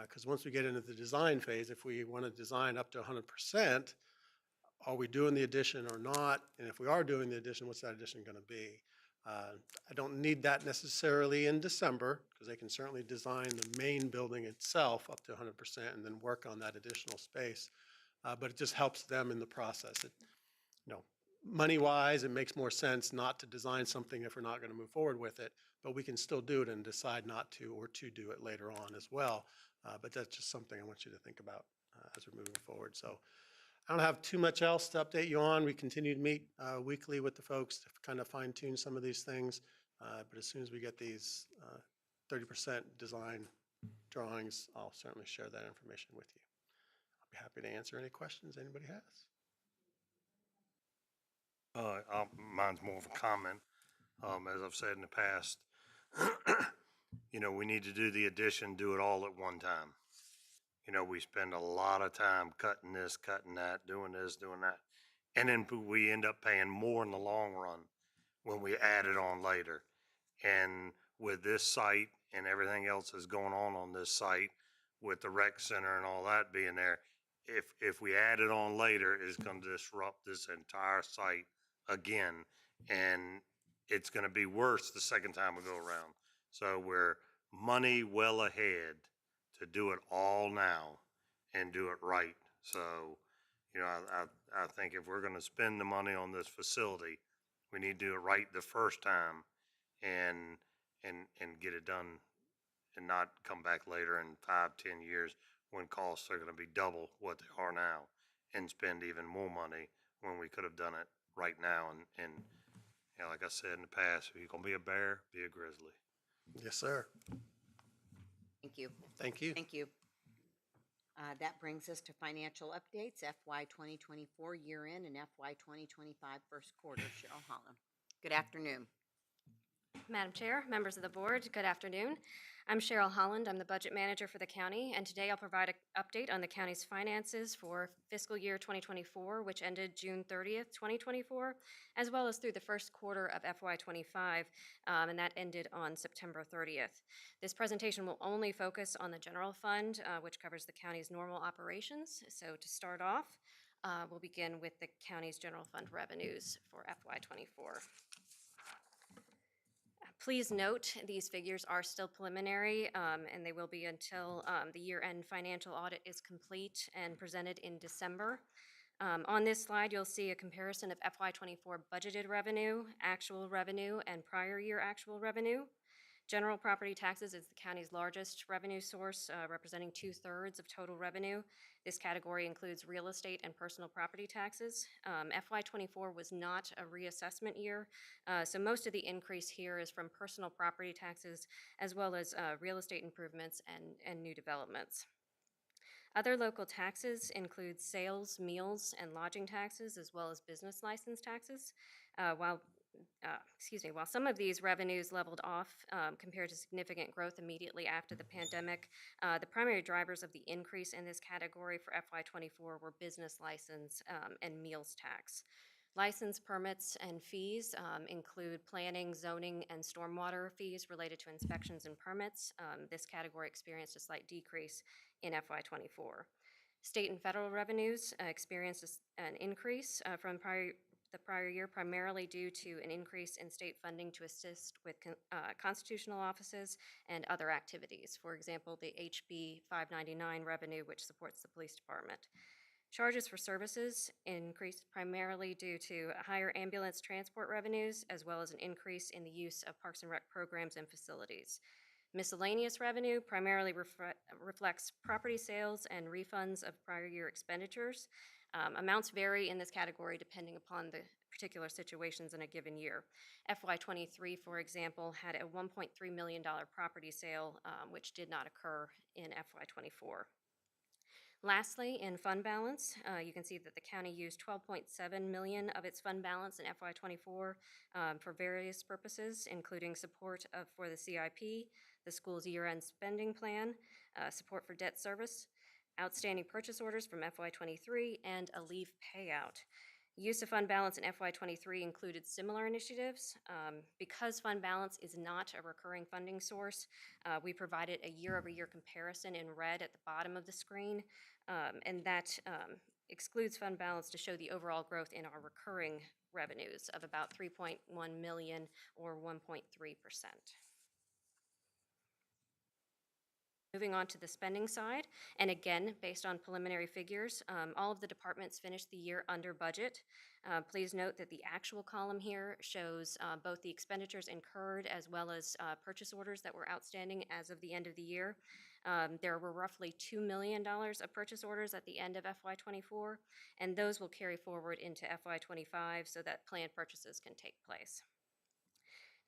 Speaker 9: Because once we get into the design phase, if we want to design up to 100%, are we doing the addition or not? And if we are doing the addition, what's that addition going to be? I don't need that necessarily in December, because they can certainly design the main building itself up to 100% and then work on that additional space. But it just helps them in the process. Money-wise, it makes more sense not to design something if we're not going to move forward with it, but we can still do it and decide not to or to do it later on as well. But that's just something I want you to think about as we're moving forward. So I don't have too much else to update you on. We continue to meet weekly with the folks to kind of fine tune some of these things. But as soon as we get these 30% design drawings, I'll certainly share that information with you. I'll be happy to answer any questions anybody has.
Speaker 4: Mine's more of a comment. As I've said in the past, we need to do the addition, do it all at one time. We spend a lot of time cutting this, cutting that, doing this, doing that. And then we end up paying more in the long run when we add it on later. And with this site and everything else that's going on this site with the rec center and all that being there, if we add it on later, it's going to disrupt this entire site again. And it's going to be worse the second time we go around. So we're money well ahead to do it all now and do it right. So, I think if we're going to spend the money on this facility, we need to do it right the first time and get it done and not come back later in 5-10 years when costs are going to be double what they are now and spend even more money when we could have done it right now. And like I said in the past, if you're going to be a bear, be a grizzly.
Speaker 9: Yes, sir.
Speaker 1: Thank you.
Speaker 9: Thank you.
Speaker 1: Thank you. That brings us to financial updates, FY 2024 year end and FY 2025 first quarter. Cheryl Holland. Good afternoon.
Speaker 10: Madam Chair, members of the board, good afternoon. I'm Cheryl Holland. I'm the budget manager for the county, and today I'll provide an update on the county's finances for fiscal year 2024, which ended June 30th, 2024, as well as through the first quarter of FY 25, and that ended on September 30th. This presentation will only focus on the general fund, which covers the county's normal operations. So to start off, we'll begin with the county's general fund revenues for FY 24. Please note, these figures are still preliminary, and they will be until the year-end financial audit is complete and presented in December. On this slide, you'll see a comparison of FY24 budgeted revenue, actual revenue, and prior year actual revenue. General property taxes is the county's largest revenue source, representing 2/3 of total revenue. This category includes real estate and personal property taxes. FY24 was not a reassessment year, so most of the increase here is from personal property taxes as well as real estate improvements and new developments. Other local taxes include sales, meals, and lodging taxes, as well as business license taxes. While some of these revenues leveled off compared to significant growth immediately after the pandemic, the primary drivers of the increase in this category for FY24 were business license and meals tax. License permits and fees include planning, zoning, and stormwater fees related to inspections and permits. This category experienced a slight decrease in FY24. State and federal revenues experienced an increase from the prior year, primarily due to an increase in state funding to assist with constitutional offices and other activities. For example, the HB 599 revenue, which supports the police department. Charges for services increased primarily due to higher ambulance transport revenues, as well as an increase in the use of Parks and Rec programs and facilities. Miscellaneous revenue primarily reflects property sales and refunds of prior year expenditures. Amounts vary in this category depending upon the particular situations in a given year. FY23, for example, had a $1.3 million property sale, which did not occur in FY24. Lastly, in fund balance, you can see that the county used $12.7 million of its fund balance in FY24 for various purposes, including support for the CIP, the school's year-end spending plan, support for debt service, outstanding purchase orders from FY23, and a leave payout. Use of fund balance in FY23 included similar initiatives. Because fund balance is not a recurring funding source, we provided a year-over-year comparison in red at the bottom of the screen, and that excludes fund balance to show the overall growth in our recurring revenues of about $3.1 million or 1.3%. Moving on to the spending side, and again, based on preliminary figures, all of the departments finished the year under budget. Please note that the actual column here shows both the expenditures incurred as well as purchase orders that were outstanding as of the end of the year. There were roughly $2 million of purchase orders at the end of FY24, and those will carry forward into FY25 so that planned purchases can take place.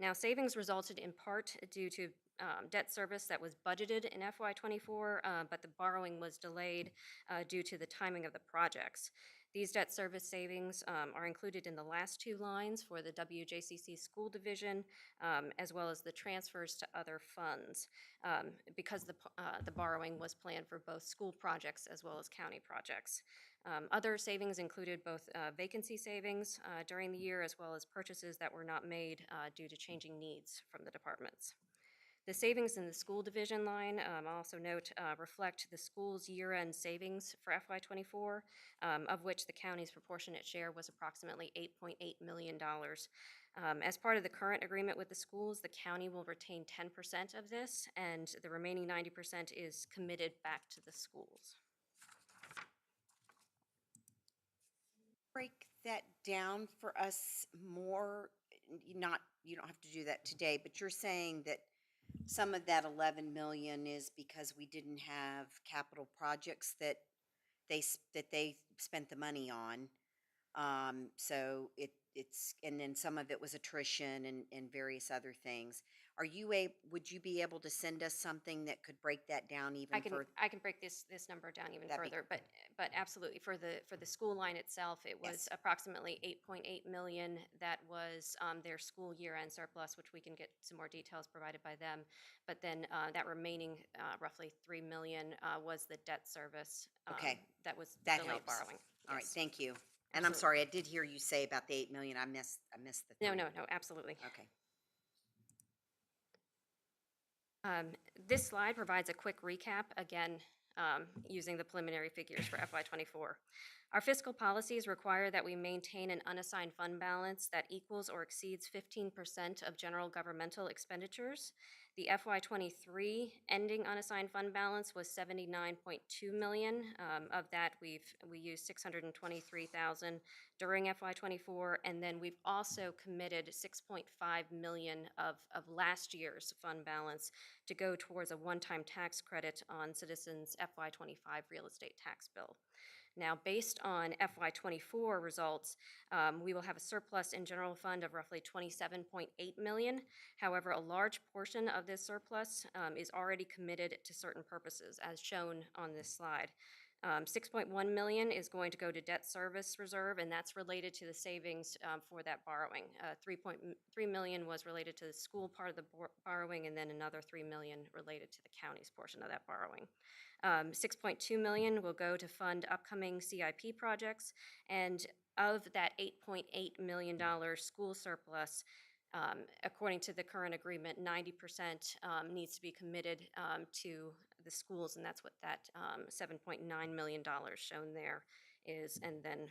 Speaker 10: Now, savings resulted in part due to debt service that was budgeted in FY24, but the borrowing was delayed due to the timing of the projects. These debt service savings are included in the last two lines for the WJCC school division, as well as the transfers to other funds, because the borrowing was planned for both school projects as well as county projects. Other savings included both vacancy savings during the year as well as purchases that were not made due to changing needs from the departments. The savings in the school division line, I'll also note, reflect the school's year-end savings for FY24, of which the county's proportionate share was approximately $8.8 million. As part of the current agreement with the schools, the county will retain 10% of this, and the remaining 90% is committed back to the schools.
Speaker 1: Break that down for us more. You don't have to do that today, but you're saying that some of that 11 million is because we didn't have capital projects that they spent the money on. So and then some of it was attrition and various other things. Would you be able to send us something that could break that down even further?
Speaker 10: I can break this number down even
Speaker 1: That'd be
Speaker 10: further, but absolutely, for the school line itself, it was
Speaker 1: Yes.
Speaker 10: approximately 8.8 million. That was their school year-end surplus, which we can get some more details provided by them. But then that remaining roughly 3 million was the debt service.
Speaker 1: Okay.
Speaker 10: That was
Speaker 1: That
Speaker 10: delayed
Speaker 1: helps.
Speaker 10: borrowing.
Speaker 1: All right,
Speaker 10: Yes.
Speaker 1: thank you. And I'm sorry, I did hear you say about the 8 million. I missed the
Speaker 10: No,
Speaker 1: 3.
Speaker 10: no, no, absolutely.
Speaker 1: Okay.
Speaker 10: This slide provides a quick recap, again, using the preliminary figures for FY24. Our fiscal policies require that we maintain an unassigned fund balance that equals or exceeds 15% of general governmental expenditures. The FY23 ending unassigned fund balance was $79.2 million. Of that, we used $623,000 during FY24, and then we've also committed $6.5 million of last year's fund balance to go towards a one-time tax credit on citizens' FY25 real estate tax bill. Now, based on FY24 results, we will have a surplus in general fund of roughly $27.8 million. However, a large portion of this surplus is already committed to certain purposes, as shown on this slide. 6.1 million is going to go to debt service reserve, and that's related to the savings for that borrowing. 3.3 million was related to the school part of the borrowing, and then another 3 million related to the county's portion of that borrowing. 6.2 million will go to fund upcoming CIP projects, and of that $8.8 million school surplus, according to the current agreement, 90% needs to be committed to the schools, and that's what that $7.9 million shown there is. And then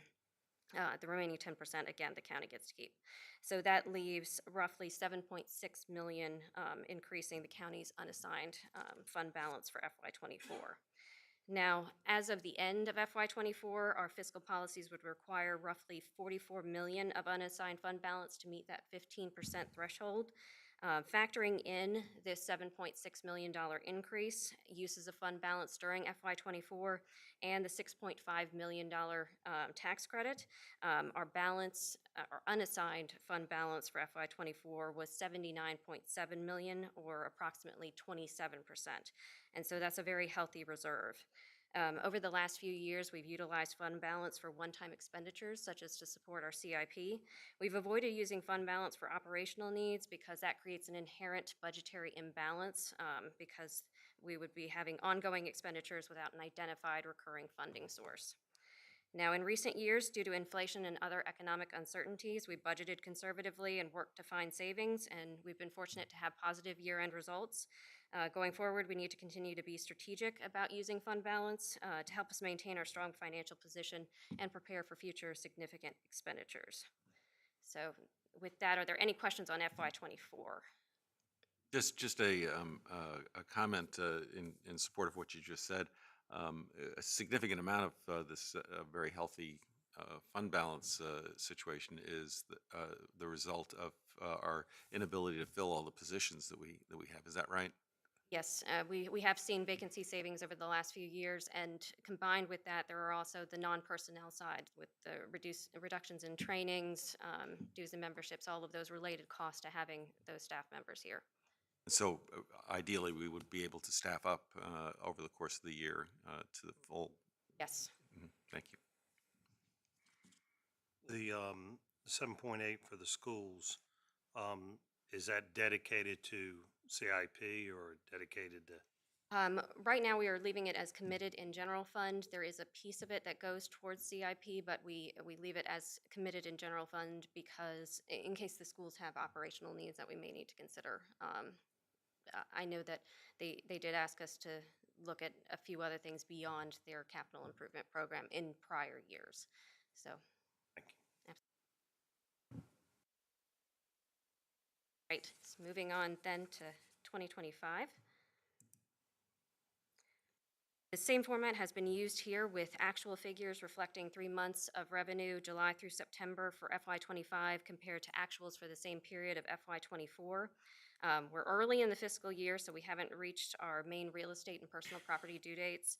Speaker 10: the remaining 10%, again, the county gets to keep. So that leaves roughly 7.6 million, increasing the county's unassigned fund balance for FY24. Now, as of the end of FY24, our fiscal policies would require roughly 44 million of unassigned fund balance to meet that 15% threshold. Factoring in this $7.6 million increase, uses of fund balance during FY24, and the $6.5 million tax credit, our unassigned fund balance for FY24 was $79.7 million, or approximately 27%. And so that's a very healthy reserve. Over the last few years, we've utilized fund balance for one-time expenditures, such as to support our CIP. We've avoided using fund balance for operational needs because that creates an inherent budgetary imbalance, because we would be having ongoing expenditures without an identified recurring funding source. Now, in recent years, due to inflation and other economic uncertainties, we budgeted conservatively and worked to find savings, and we've been fortunate to have positive year-end results. Going forward, we need to continue to be strategic about using fund balance to help us maintain our strong financial position and prepare for future significant expenditures. So with that, are there any questions on FY24?
Speaker 8: Just a comment in support of what you just said. A significant amount of this very healthy fund balance situation is the result of our inability to fill all the positions that we have. Is that right?
Speaker 10: Yes, we have seen vacancy savings over the last few years, and combined with that, there are also the non-personnel side with the reductions in trainings, dues and memberships, all of those related costs to having those staff members here.
Speaker 8: So ideally, we would be able to staff up over the course of the year to the full.
Speaker 10: Yes.
Speaker 8: Thank you.
Speaker 11: The 7.8 for the schools, is that dedicated to CIP or dedicated to?
Speaker 10: Right now, we are leaving it as committed in general fund. There is a piece of it that goes towards CIP, but we leave it as committed in general fund because in case the schools have operational needs that we may need to consider. I know that they did ask us to look at a few other things beyond their capital improvement program in prior years. So.
Speaker 11: Thank you.
Speaker 10: Right, so moving on then to 2025. The same format has been used here with actual figures reflecting 3 months of revenue, July through September for FY25 compared to actuals for the same period of FY24. We're early in the fiscal year, so we haven't reached our main real estate and personal property due dates.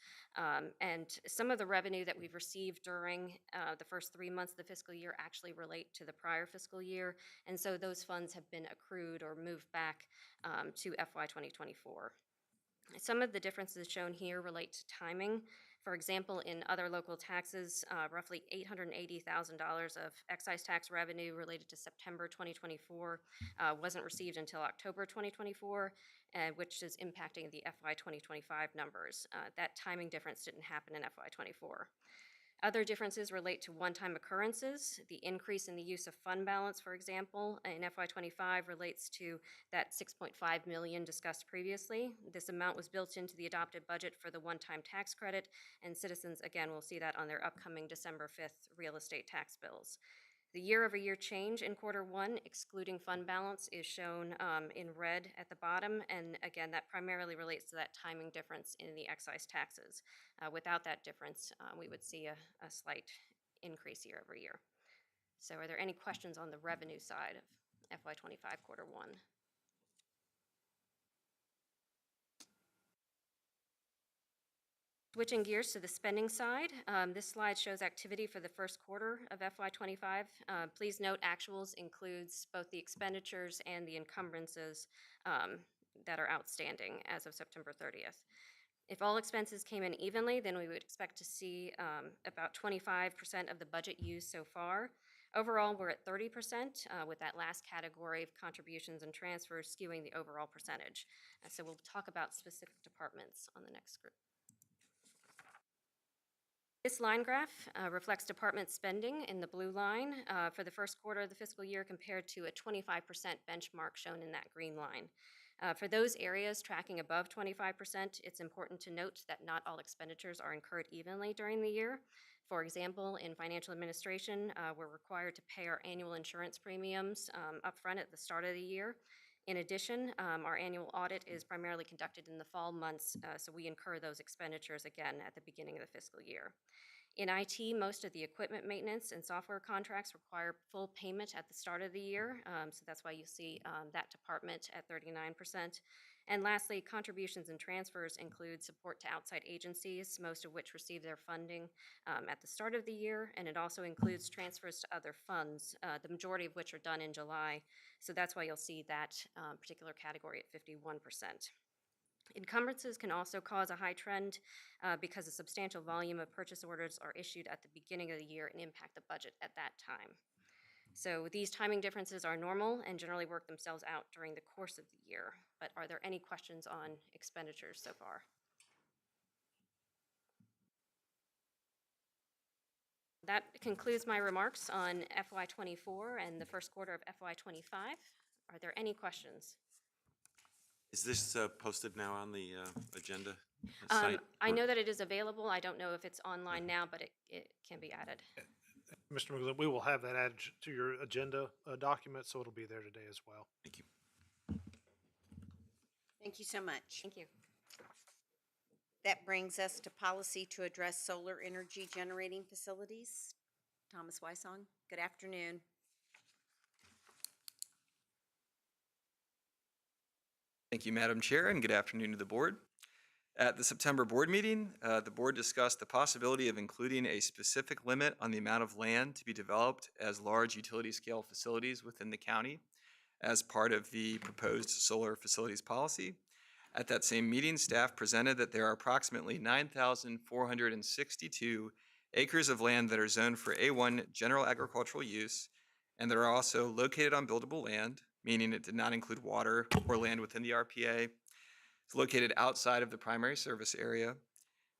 Speaker 10: And some of the revenue that we've received during the first 3 months of the fiscal year actually relate to the prior fiscal year. And so those funds have been accrued or moved back to FY 2024. Some of the differences shown here relate to timing. For example, in other local taxes, roughly $880,000 of excise tax revenue related to September 2024 wasn't received until October 2024, which is impacting the FY 2025 numbers. That timing difference didn't happen in FY 24. Other differences relate to one-time occurrences. The increase in the use of fund balance, for example, in FY25 relates to that $6.5 million discussed previously. This amount was built into the adopted budget for the one-time tax credit, and citizens, again, will see that on their upcoming December 5th real estate tax bills. The year-over-year change in Q1, excluding fund balance, is shown in red at the bottom, and again, that primarily relates to that timing difference in the excise taxes. Without that difference, we would see a slight increase year-over-year. So are there any questions on the revenue side of FY25 Q1? Switching gears to the spending side, this slide shows activity for the first quarter of FY25. Please note actuals includes both the expenditures and the encumbrances that are outstanding as of September 30th. If all expenses came in evenly, then we would expect to see about 25% of the budget used so far. Overall, we're at 30%, with that last category of contributions and transfers skewing the overall percentage. So we'll talk about specific departments on the next group. This line graph reflects department spending in the blue line for the first quarter of the fiscal year compared to a 25% benchmark shown in that green line. For those areas tracking above 25%, it's important to note that not all expenditures are incurred evenly during the year. For example, in financial administration, we're required to pay our annual insurance premiums upfront at the start of the year. In addition, our annual audit is primarily conducted in the fall months, so we incur those expenditures again at the beginning of the fiscal year. In IT, most of the equipment maintenance and software contracts require full payment at the start of the year, so that's why you see that department at 39%. And lastly, contributions and transfers include support to outside agencies, most of which receive their funding at the start of the year, and it also includes transfers to other funds, the majority of which are done in July. So that's why you'll see that particular category at 51%. Encumbrances can also cause a high trend because a substantial volume of purchase orders are issued at the beginning of the year and impact the budget at that time. So these timing differences are normal and generally work themselves out during the course of the year. But are there any questions on expenditures so far? That concludes my remarks on FY24 and the first quarter of FY25. Are there any questions?
Speaker 8: Is this posted now on the agenda site?
Speaker 10: I know that it is available. I don't know if it's online now, but it can be added.
Speaker 2: Mr. McGlynn, we will have that added to your agenda document, so it'll be there today as well.
Speaker 8: Thank you.
Speaker 1: Thank you so much.
Speaker 10: Thank you.
Speaker 1: That brings us to policy to address solar energy generating facilities. Thomas Weissong, good afternoon.
Speaker 12: Thank you, Madam Chair, and good afternoon to the board. At the September board meeting, the board discussed the possibility of including a specific limit on the amount of land to be developed as large utility scale facilities within the county as part of the proposed solar facilities policy. At that same meeting, staff presented that there are approximately 9,462 acres of land that are zoned for A1 general agricultural use and that are also located on buildable land, meaning it did not include water or land within the RPA. It's located outside of the primary service area,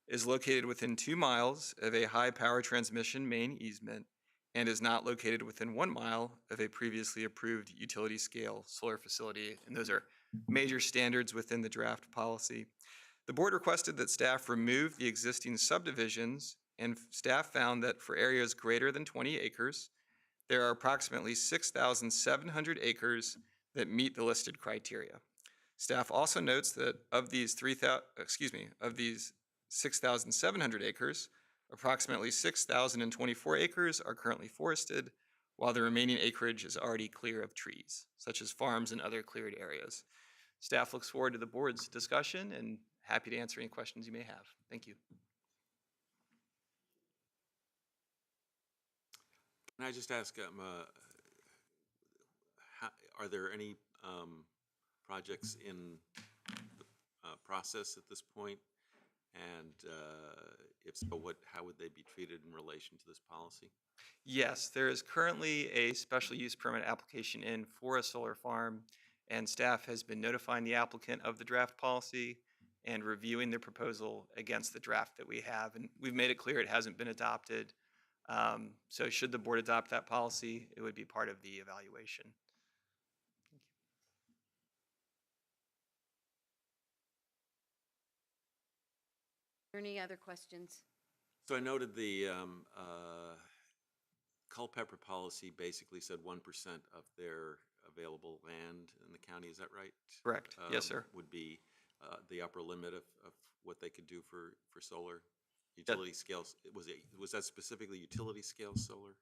Speaker 12: is located within 2 miles of a high power transmission main easement, and is not located within 1 mile of a previously approved utility scale solar facility. And those are major standards within the draft policy. The board requested that staff remove the existing subdivisions, and staff found that for areas greater than 20 acres, there are approximately 6,700 acres that meet the listed criteria. Staff also notes that of these 6,700 acres, approximately 6,024 acres are currently forested, while the remaining acreage is already clear of trees, such as farms and other cleared areas. Staff looks forward to the board's discussion and happy to answer any questions you may have. Thank you.
Speaker 8: Can I just ask, are there any projects in the process at this point? And if so, how would they be treated in relation to this policy?
Speaker 12: Yes, there is currently a special use permit application in for a solar farm, and staff has been notifying the applicant of the draft policy and reviewing the proposal against the draft that we have. And we've made it clear it hasn't been adopted. So should the board adopt that policy, it would be part of the evaluation.
Speaker 1: Any other questions?
Speaker 8: So I noted the Culpeper policy basically said 1% of their available land in the county. Is that right?
Speaker 12: Correct. Yes, sir.
Speaker 8: Would be the upper limit of what they could do for solar utility scales. Was that specifically utility scale solar,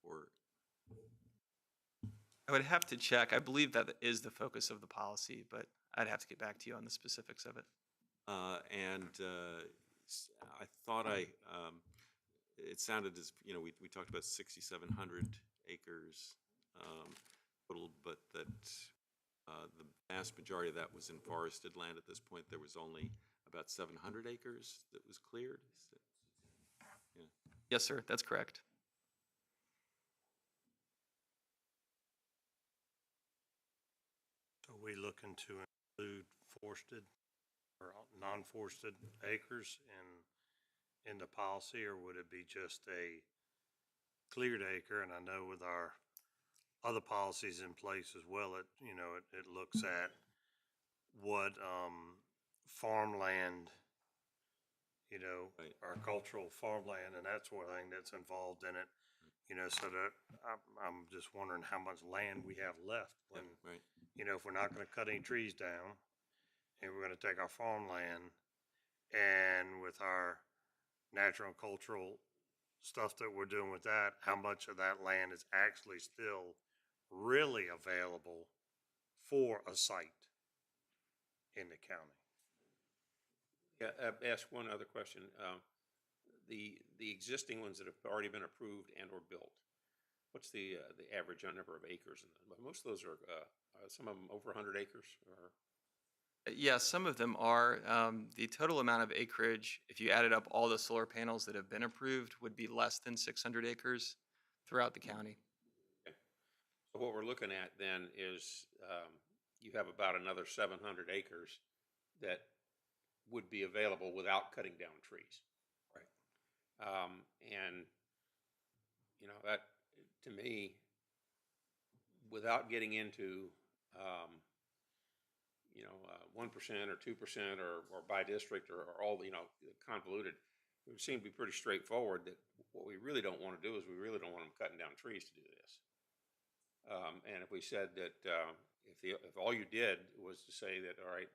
Speaker 8: or?
Speaker 12: I would have to check. I believe that is the focus of the policy, but I'd have to get back to you on the specifics of it.
Speaker 8: I thought it sounded as, we talked about 6,700 acres total, but that the vast majority of that was in forested land at this point. There was only about 700 acres that was cleared. Yeah.
Speaker 12: Yes, sir. That's correct.
Speaker 11: Are we looking to include forested or non-forested acres in the policy, or would it be just a cleared acre? And I know with our other policies in place as well, it looks at what farmland,
Speaker 8: Right.
Speaker 11: our cultural farmland and that sort of thing that's involved in it. So that I'm just wondering how much land we have left when,
Speaker 8: Right.
Speaker 11: if we're not going to cut any trees down and we're going to take our farmland and with our natural and cultural stuff that we're doing with that, how much of that land is actually still really available for a site in the county?
Speaker 3: Yeah, ask one other question. The existing ones that have already been approved and or built, what's the average number of acres in them? Most of those are some of them over 100 acres. Or?
Speaker 12: Yes, some of them are. The total amount of acreage, if you added up all the solar panels that have been approved, would be less than 600 acres throughout the county.
Speaker 3: Okay. So what we're looking at then is you have about another 700 acres that would be available without cutting down trees.
Speaker 11: Right.
Speaker 3: And, that to me, without getting into 1% or 2% or by district or all, convoluted, it would seem to be pretty straightforward that what we really don't want to do is we really don't want them cutting down trees to do this. And if we said that if all you did was to say that, all right,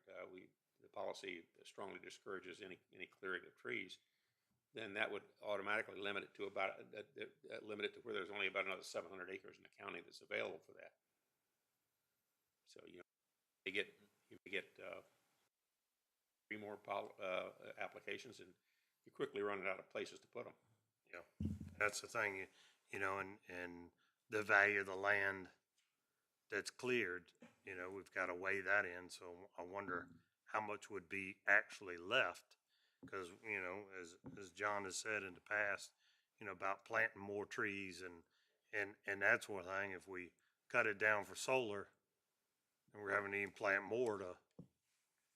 Speaker 3: the policy strongly discourages any clearing of trees, then that would automatically limit it to where there's only about another 700 acres in the county that's available for that. So you may get 3 more applications, and you quickly run out of places to put them.
Speaker 11: Yeah, that's the thing, and the value of the land that's cleared, we've got to weigh that in. So I wonder how much would be actually left. Because, as John has said in the past, about planting more trees and that sort of thing, if we cut it down for solar and we're having to even plant more to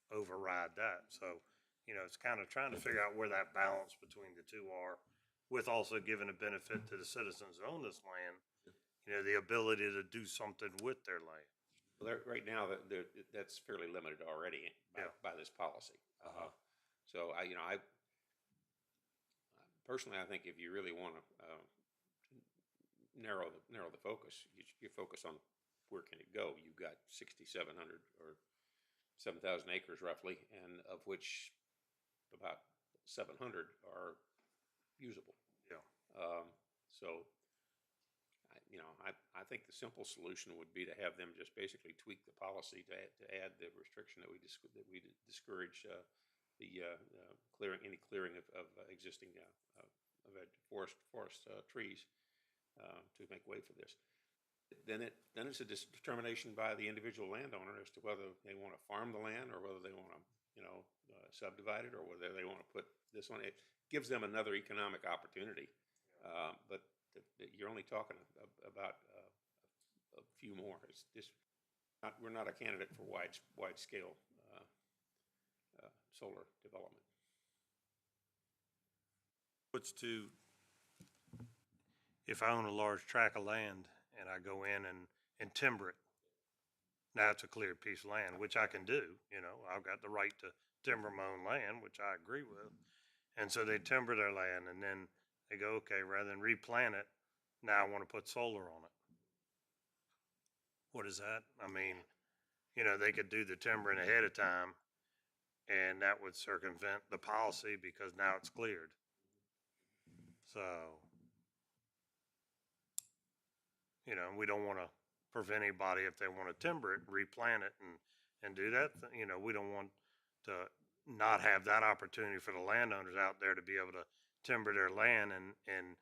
Speaker 11: override that. So, it's kind of trying to figure out where that balance between the two are, with also giving a benefit to the citizens who own this land, the ability to do something with their land.
Speaker 3: Well, right now, that's fairly limited already by this policy. So I personally, I think if you really want to narrow the focus, you focus on where can it go. You've got 6,700 or 7,000 acres roughly, and of which about 700 are usable.
Speaker 11: Yeah.
Speaker 3: So I think the simple solution would be to have them just basically tweak the policy to add the restriction that we discourage any clearing of existing forest trees to make way for this. Then it's a determination by the individual landowner as to whether they want to farm the land or whether they want to, subdivide it, or whether they want to put this on. It gives them another economic opportunity. But you're only talking about a few more. It's just we're not a candidate for wide scale solar development.
Speaker 11: What's to, if I own a large tract of land and I go in and timber it, now it's a cleared piece of land, which I can do, I've got the right to timber my own land, which I agree with. And so they timber their land and then they go, okay, rather than replant it, now I want to put solar on it. What is that? I mean, they could do the timbering ahead of time and that would circumvent the policy because now it's cleared. So, we don't want to prevent anybody if they want to timber it, replant it and do that. We don't want to not have that opportunity for the landowners out there to be able to timber their land and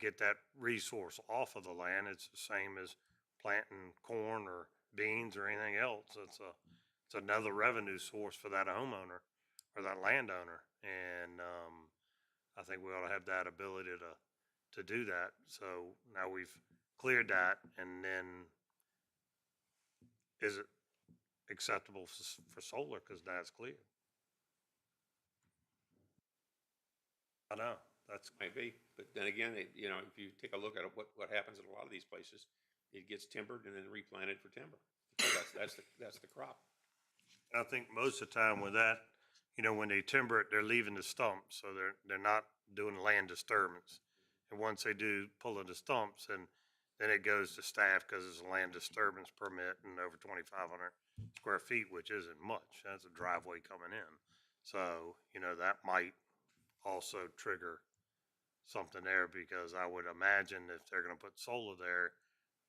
Speaker 11: get that resource off of the land. It's the same as planting corn or beans or anything else. It's another revenue source for that homeowner or that landowner. And I think we ought to have that ability to do that. So now we've cleared that, and then is it acceptable for solar because now it's cleared? I know, that's
Speaker 3: Might be, but then again, if you take a look at what happens in a lot of these places, it gets timbered and then replanted for timber. That's the crop.
Speaker 11: I think most of the time with that, when they timber it, they're leaving the stumps, so they're not doing land disturbance. And once they do pull of the stumps, and then it goes to staff because it's a land disturbance permit and over 2,500 square feet, which isn't much. That's a driveway coming in. So, that might also trigger something there, because I would imagine if they're going to put solar there,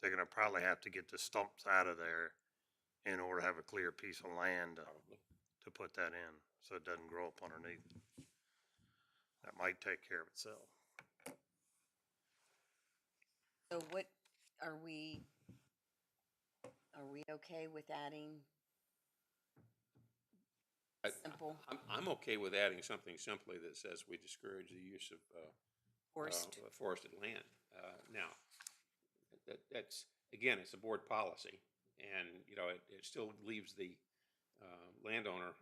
Speaker 11: they're going to probably have to get the stumps out of there in order to have a clear piece of land to put that in so it doesn't grow up underneath. That might take care of itself.
Speaker 1: So what are we okay with adding simple
Speaker 3: I'm okay with adding something simply that says we discourage the use of forested land. Now, that's again, it's a board policy, and it still leaves the landowner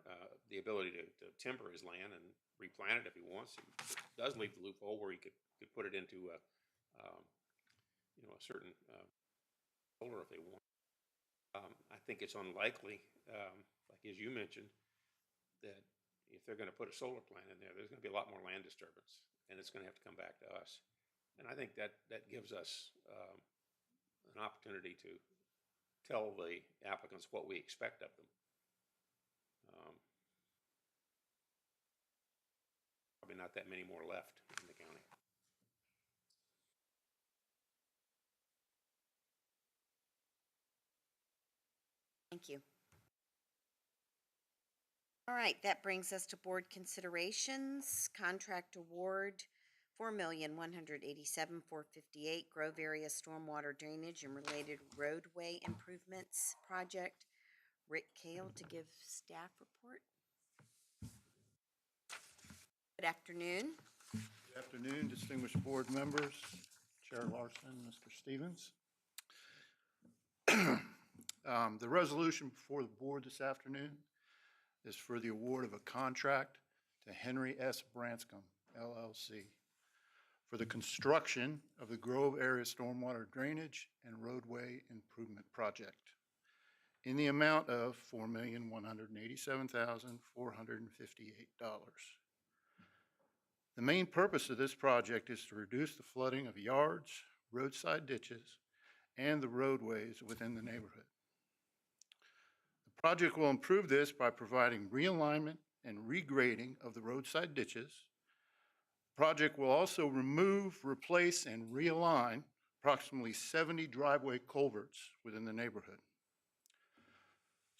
Speaker 3: the ability to timber his land and replant it if he wants. It does leave the loophole where he could put it into a certain solar if they want. I think it's unlikely, like as you mentioned, that if they're going to put a solar plant in there, there's going to be a lot more land disturbance, and it's going to have to come back to us. And I think that gives us an opportunity to tell the applicants what we expect of them. Probably not that many more left in the county.
Speaker 1: Thank you. All right, that brings us to board considerations. Contract award, $4,187,458, Grove Area Stormwater Drainage and Related Roadway Improvements Project. Rick Kale to give staff report. Good afternoon.
Speaker 13: Good afternoon, distinguished board members, Chair Larson, Mr. Stevens. The resolution before the board this afternoon is for the award of a contract to Henry S. Branscombe, LLC, for the construction of the Grove Area Stormwater Drainage and Roadway Improvement Project in the amount of $4,187,458. The main purpose of this project is to reduce the flooding of yards, roadside ditches, and the roadways within the neighborhood. The project will improve this by providing realignment and regrading of the roadside ditches. The project will also remove, replace, and realign approximately 70 driveway culverts within the neighborhood.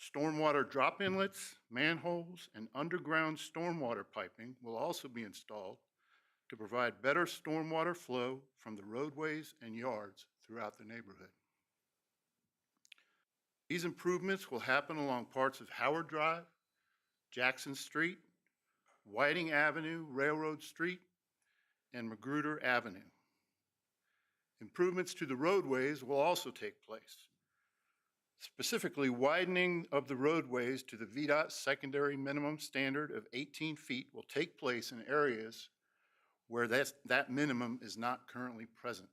Speaker 13: Stormwater drop inlets, manholes, and underground stormwater piping will also be installed to provide better stormwater flow from the roadways and yards throughout the neighborhood. These improvements will happen along parts of Howard Drive, Jackson Street, Whiting Avenue, Railroad Street, and Magruder Avenue. Improvements to the roadways will also take place. Specifically, widening of the roadways to the VDOT secondary minimum standard of 18 feet will take place in areas where that minimum is not currently present.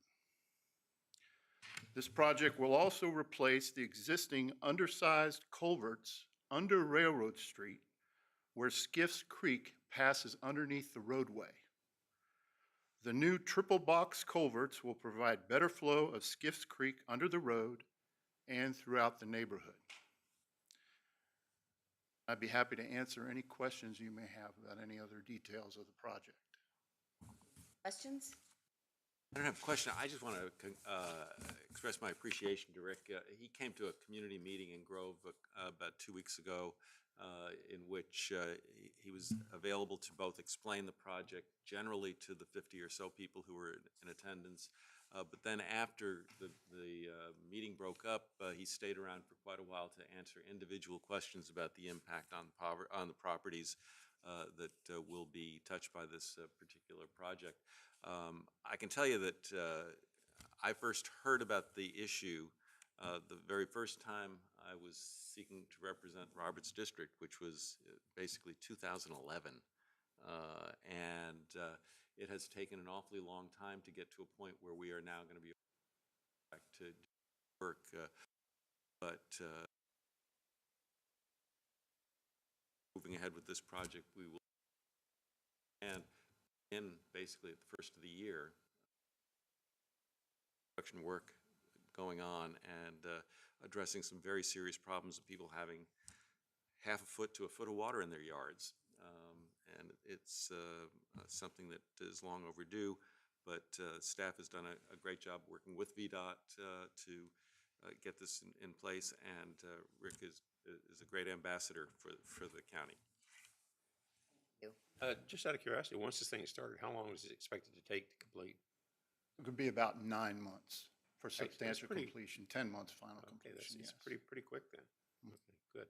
Speaker 13: This project will also replace the existing undersized culverts under Railroad Street where Skiff's Creek passes underneath the roadway. The new triple box culverts will provide better flow of Skiff's Creek under the road and throughout the neighborhood. I'd be happy to answer any questions you may have about any other details of the project.
Speaker 1: Questions?
Speaker 8: I don't have a question. I just want to express my appreciation to Rick. He came to a community meeting in Grove about 2 weeks ago in which he was available to both explain the project generally to the 50 or so people who were in attendance, but then after the meeting broke up, he stayed around for quite a while to answer individual questions about the impact on the properties that will be touched by this particular project. I can tell you that I first heard about the issue the very first time I was seeking to represent Roberts District, which was basically 2011. It has taken an awfully long time to get to a point where we are now going to be back to work. Moving ahead with this project, we will, and basically at the first of the year, construction work going on and addressing some very serious problems of people having half a foot to a foot of water in their yards. And it's something that is long overdue, but staff has done a great job working with VDOT to get this in place, and Rick is a great ambassador for the county.
Speaker 3: Just out of curiosity, once this thing started, how long was it expected to take to complete?
Speaker 13: It could be about 9 months for
Speaker 3: Excellent.
Speaker 13: substantial
Speaker 3: Pretty-
Speaker 13: completion, 10 months final
Speaker 3: Okay,
Speaker 13: completion,
Speaker 3: that's
Speaker 13: yes.
Speaker 3: pretty quick then. Okay, good.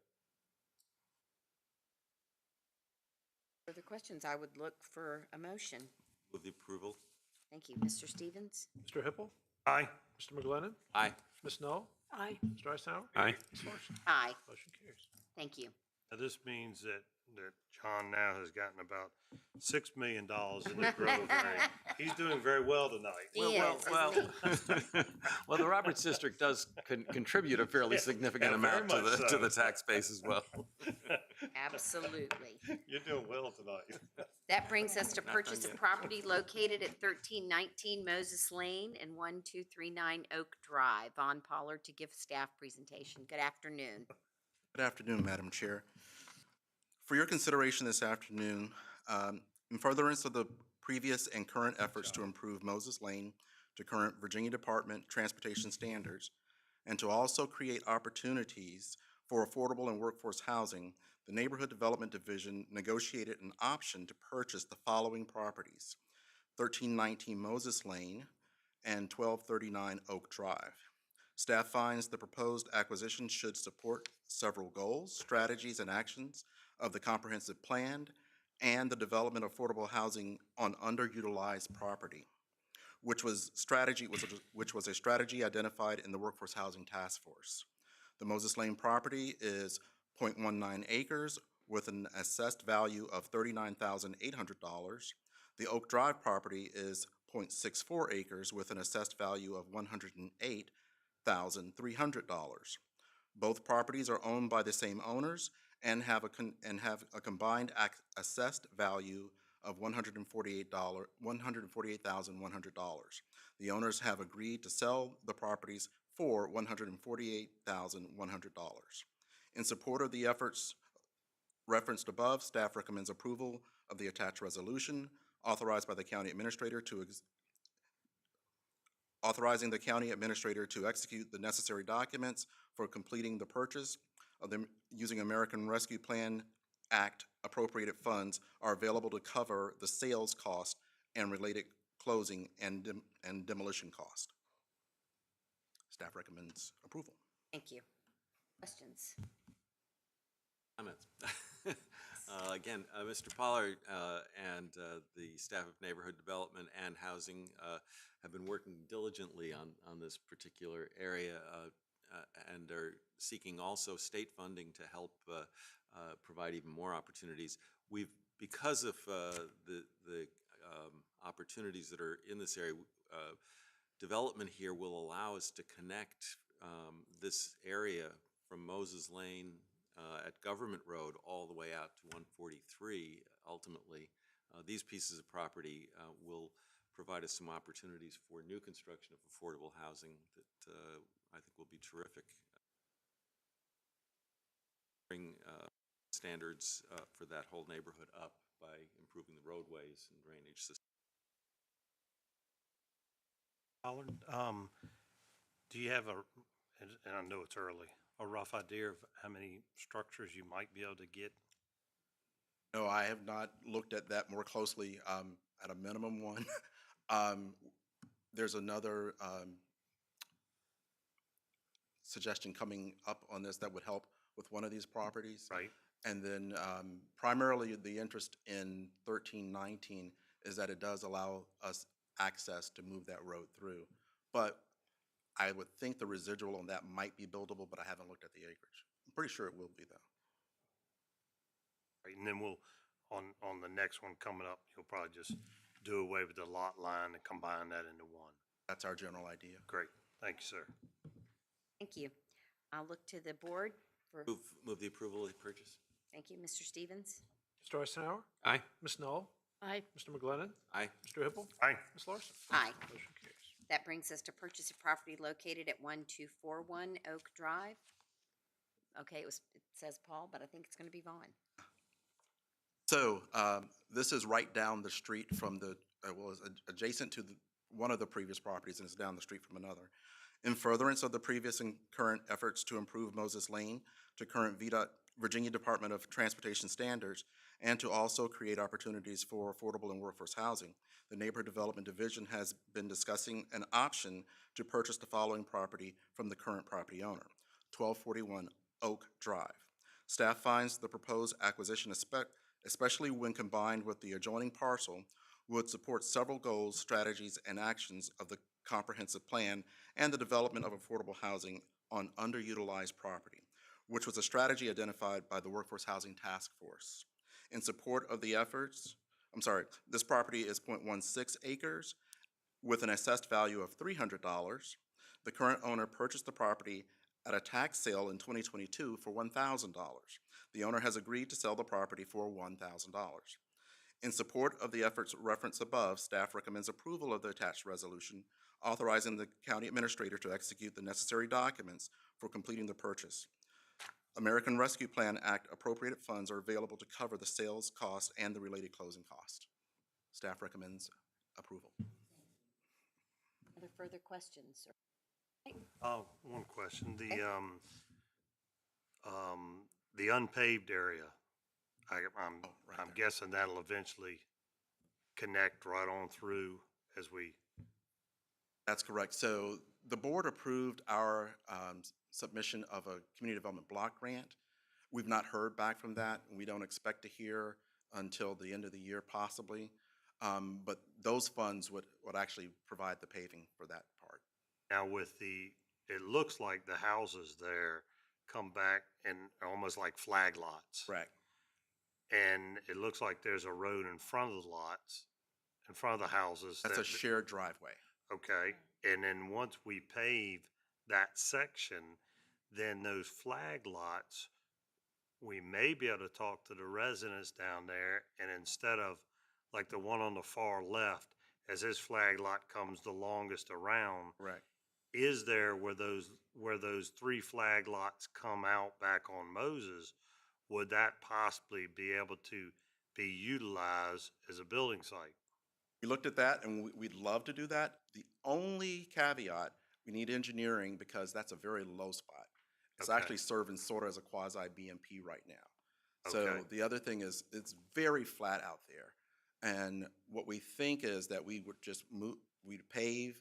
Speaker 1: Further questions? I would look for a motion.
Speaker 8: With the approval?
Speaker 1: Thank you. Mr. Stevens?
Speaker 2: Mr. Hippel,
Speaker 11: Aye.
Speaker 2: Mr. McGlinnan,
Speaker 8: Aye.
Speaker 2: Ms. Knoll,
Speaker 7: Aye.
Speaker 2: Mr. Eisenhower.
Speaker 3: Aye.
Speaker 2: Ms. Larson.
Speaker 1: Aye.
Speaker 2: Motion carries.
Speaker 1: Thank you.
Speaker 11: Now, this means that John now has gotten about $6 million in the Grove area. He's doing very well tonight.
Speaker 1: He is, isn't he?
Speaker 8: Well, the Roberts District does contribute a fairly significant
Speaker 11: Yeah,
Speaker 8: amount
Speaker 11: very much
Speaker 8: to
Speaker 11: so.
Speaker 8: the tax base as well.
Speaker 1: Absolutely.
Speaker 11: You're doing well tonight.
Speaker 1: That brings us to purchase of property located at 1319 Moses Lane and 1239 Oak Drive. Von Pollard to give staff presentation. Good afternoon.
Speaker 14: Good afternoon, Madam Chair. For your consideration this afternoon, in furtherance of the previous and current efforts to improve Moses Lane to current Virginia Department Transportation standards, and to also create opportunities for affordable and workforce housing, the Neighborhood Development Division negotiated an option to purchase the following properties: 1319 Moses Lane and 1239 Oak Drive. Staff finds the proposed acquisition should support several goals, strategies, and actions of the comprehensive plan and the development of affordable housing on underutilized property, which was a strategy identified in the Workforce Housing Task Force. The Moses Lane property is 0.19 acres with an assessed value of $39,800. The Oak Drive property is 0.64 acres with an assessed value of $108,300. Both properties are owned by the same owners and have a combined assessed value of $148,100. The owners have agreed to sell the properties for $148,100. In support of the efforts referenced above, staff recommends approval of the attached resolution authorized by the county administrator to authorizing the county administrator to execute the necessary documents for completing the purchase of them using American Rescue Plan Act appropriated funds are available to cover the sales cost and related closing and demolition cost. Staff recommends approval.
Speaker 1: Thank you. Questions?
Speaker 8: Comments. Again, Mr. Pollard and the staff of Neighborhood Development and Housing have been working diligently on this particular area and are seeking also state funding to help provide even more opportunities. Because of the opportunities that are in this area, development here will allow us to connect this area from Moses Lane at Government Road all the way out to 143 ultimately. These pieces of property will provide us some opportunities for new construction of affordable housing that I think will be terrific. Bring standards for that whole neighborhood up by improving the roadways and drainage systems.
Speaker 11: Howard, do you have and I know it's early, a rough idea of how many structures you might be able to get?
Speaker 14: No, I have not looked at that more closely, at a minimum one. There's another suggestion coming up on this that would help with one of these properties.
Speaker 11: Right.
Speaker 14: And then primarily the interest in 1319 is that it does allow us access to move that road through. But I would think the residual on that might be buildable, but I haven't looked at the acreage. I'm pretty sure it will be though.
Speaker 11: Right, and then we'll, on the next one coming up, you'll probably just do away with the lot line and combine that into one.
Speaker 14: That's our general idea.
Speaker 11: Great, thank you, sir.
Speaker 1: Thank you. I'll look to the board for,
Speaker 8: Move the approval of the purchase.
Speaker 1: thank you, Mr. Stevens.
Speaker 2: Mr. Eisenhower?
Speaker 3: Aye.
Speaker 2: Ms. Knoll?
Speaker 5: Aye.
Speaker 2: Mr. McGlinnan?
Speaker 8: Aye.
Speaker 2: Mr. Hippel?
Speaker 11: Aye.
Speaker 2: Ms. Larson?
Speaker 1: Aye.
Speaker 2: Motion carries.
Speaker 1: That brings us to purchase of property located at 1241 Oak Drive. Okay, it says Paul, but I think it's going to be Vaughn.
Speaker 14: So this is right down the street from the, well, it's adjacent to one of the previous properties and it's down the street from another. In furtherance of the previous and current efforts to improve Moses Lane to current VDOT, Virginia Department of Transportation standards, and to also create opportunities for affordable and workforce housing, the Neighborhood Development Division has been discussing an option to purchase the following property from the current property owner, 1241 Oak Drive. Staff finds the proposed acquisition, especially when combined with the adjoining parcel, would support several goals, strategies, and actions of the comprehensive plan and the development of affordable housing on underutilized property, which was a strategy identified by the Workforce Housing Task Force. In support of the efforts, this property is 0.16 acres with an assessed value of $300. The current owner purchased the property at a tax sale in 2022 for $1,000. The owner has agreed to sell the property for $1,000. In support of the efforts referenced above, staff recommends approval of the attached resolution, authorizing the county administrator to execute the necessary documents for completing the purchase. American Rescue Plan Act appropriated funds are available to cover the sales cost and the related closing cost. Staff recommends approval.
Speaker 1: Other further questions?
Speaker 11: One question, the unpaved area, I'm guessing that'll eventually connect right on through as we.
Speaker 14: That's correct. So the board approved our submission of a community development block grant. We've not heard back from that, and we don't expect to hear until the end of the year possibly. But those funds would actually provide the paving for that part.
Speaker 11: Now it looks like the houses there come back and almost like flag lots.
Speaker 14: Correct.
Speaker 11: And it looks like there's a road in front of the lots, in front of the houses.
Speaker 14: That's a shared driveway.
Speaker 11: Okay, and then once we pave that section, then those flag lots, we may be able to talk to the residents down there, and instead of like the one on the far left, as this flag lot comes the longest around.
Speaker 14: Correct.
Speaker 11: Is there where those three flag lots come out back on Moses, would that possibly be able to be utilized as a building site?
Speaker 14: We looked at that and we'd love to do that. The only caveat, we need engineering because that's a very low spot. It's
Speaker 11: Okay.
Speaker 14: actually serving sort of as a quasi BMP right now. So
Speaker 11: Okay.
Speaker 14: the other thing is it's very flat out there. And what we think is that we would just move, we'd pave.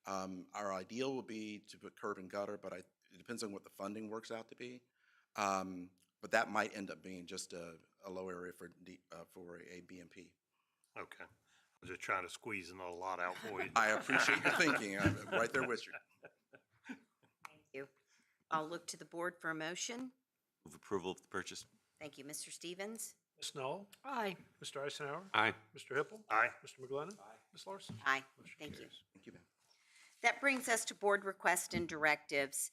Speaker 14: Our ideal would be to put curb and gutter, but it depends on what the funding works out to be. But that might end up being just a low area for a BMP.
Speaker 11: Okay. I'm just trying to squeeze another lot out for you.
Speaker 14: I appreciate your thinking. I'm right there with you.
Speaker 1: Thank you. I'll look to the board for a motion.
Speaker 8: Move approval of the purchase.
Speaker 1: Thank you, Mr. Stevens.
Speaker 2: Ms. Knoll?
Speaker 7: Aye.
Speaker 2: Mr. Eisenhower?
Speaker 3: Aye.
Speaker 2: Mr. Hippel?
Speaker 11: Aye.
Speaker 2: Mr. McGlinnan? Ms. Larson?
Speaker 1: Aye.
Speaker 2: Motion
Speaker 1: Thank you.
Speaker 2: carries.
Speaker 14: Thank you, ma'am.
Speaker 1: That brings us to board request and directives.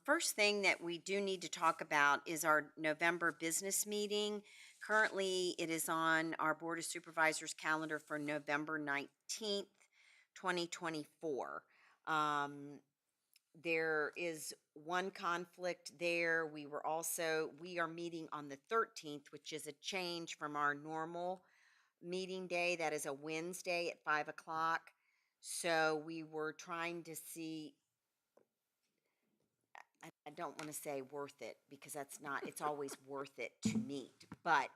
Speaker 1: First thing that we do need to talk about is our November business meeting. Currently, it is on our Board of Supervisors calendar for November 19th, 2024. There is one conflict there. We are meeting on the 13th, which is a change from our normal meeting day. That is a Wednesday at 5 o'clock. So we were trying to see, I don't want to say worth it because that's not, it's always worth it to meet. But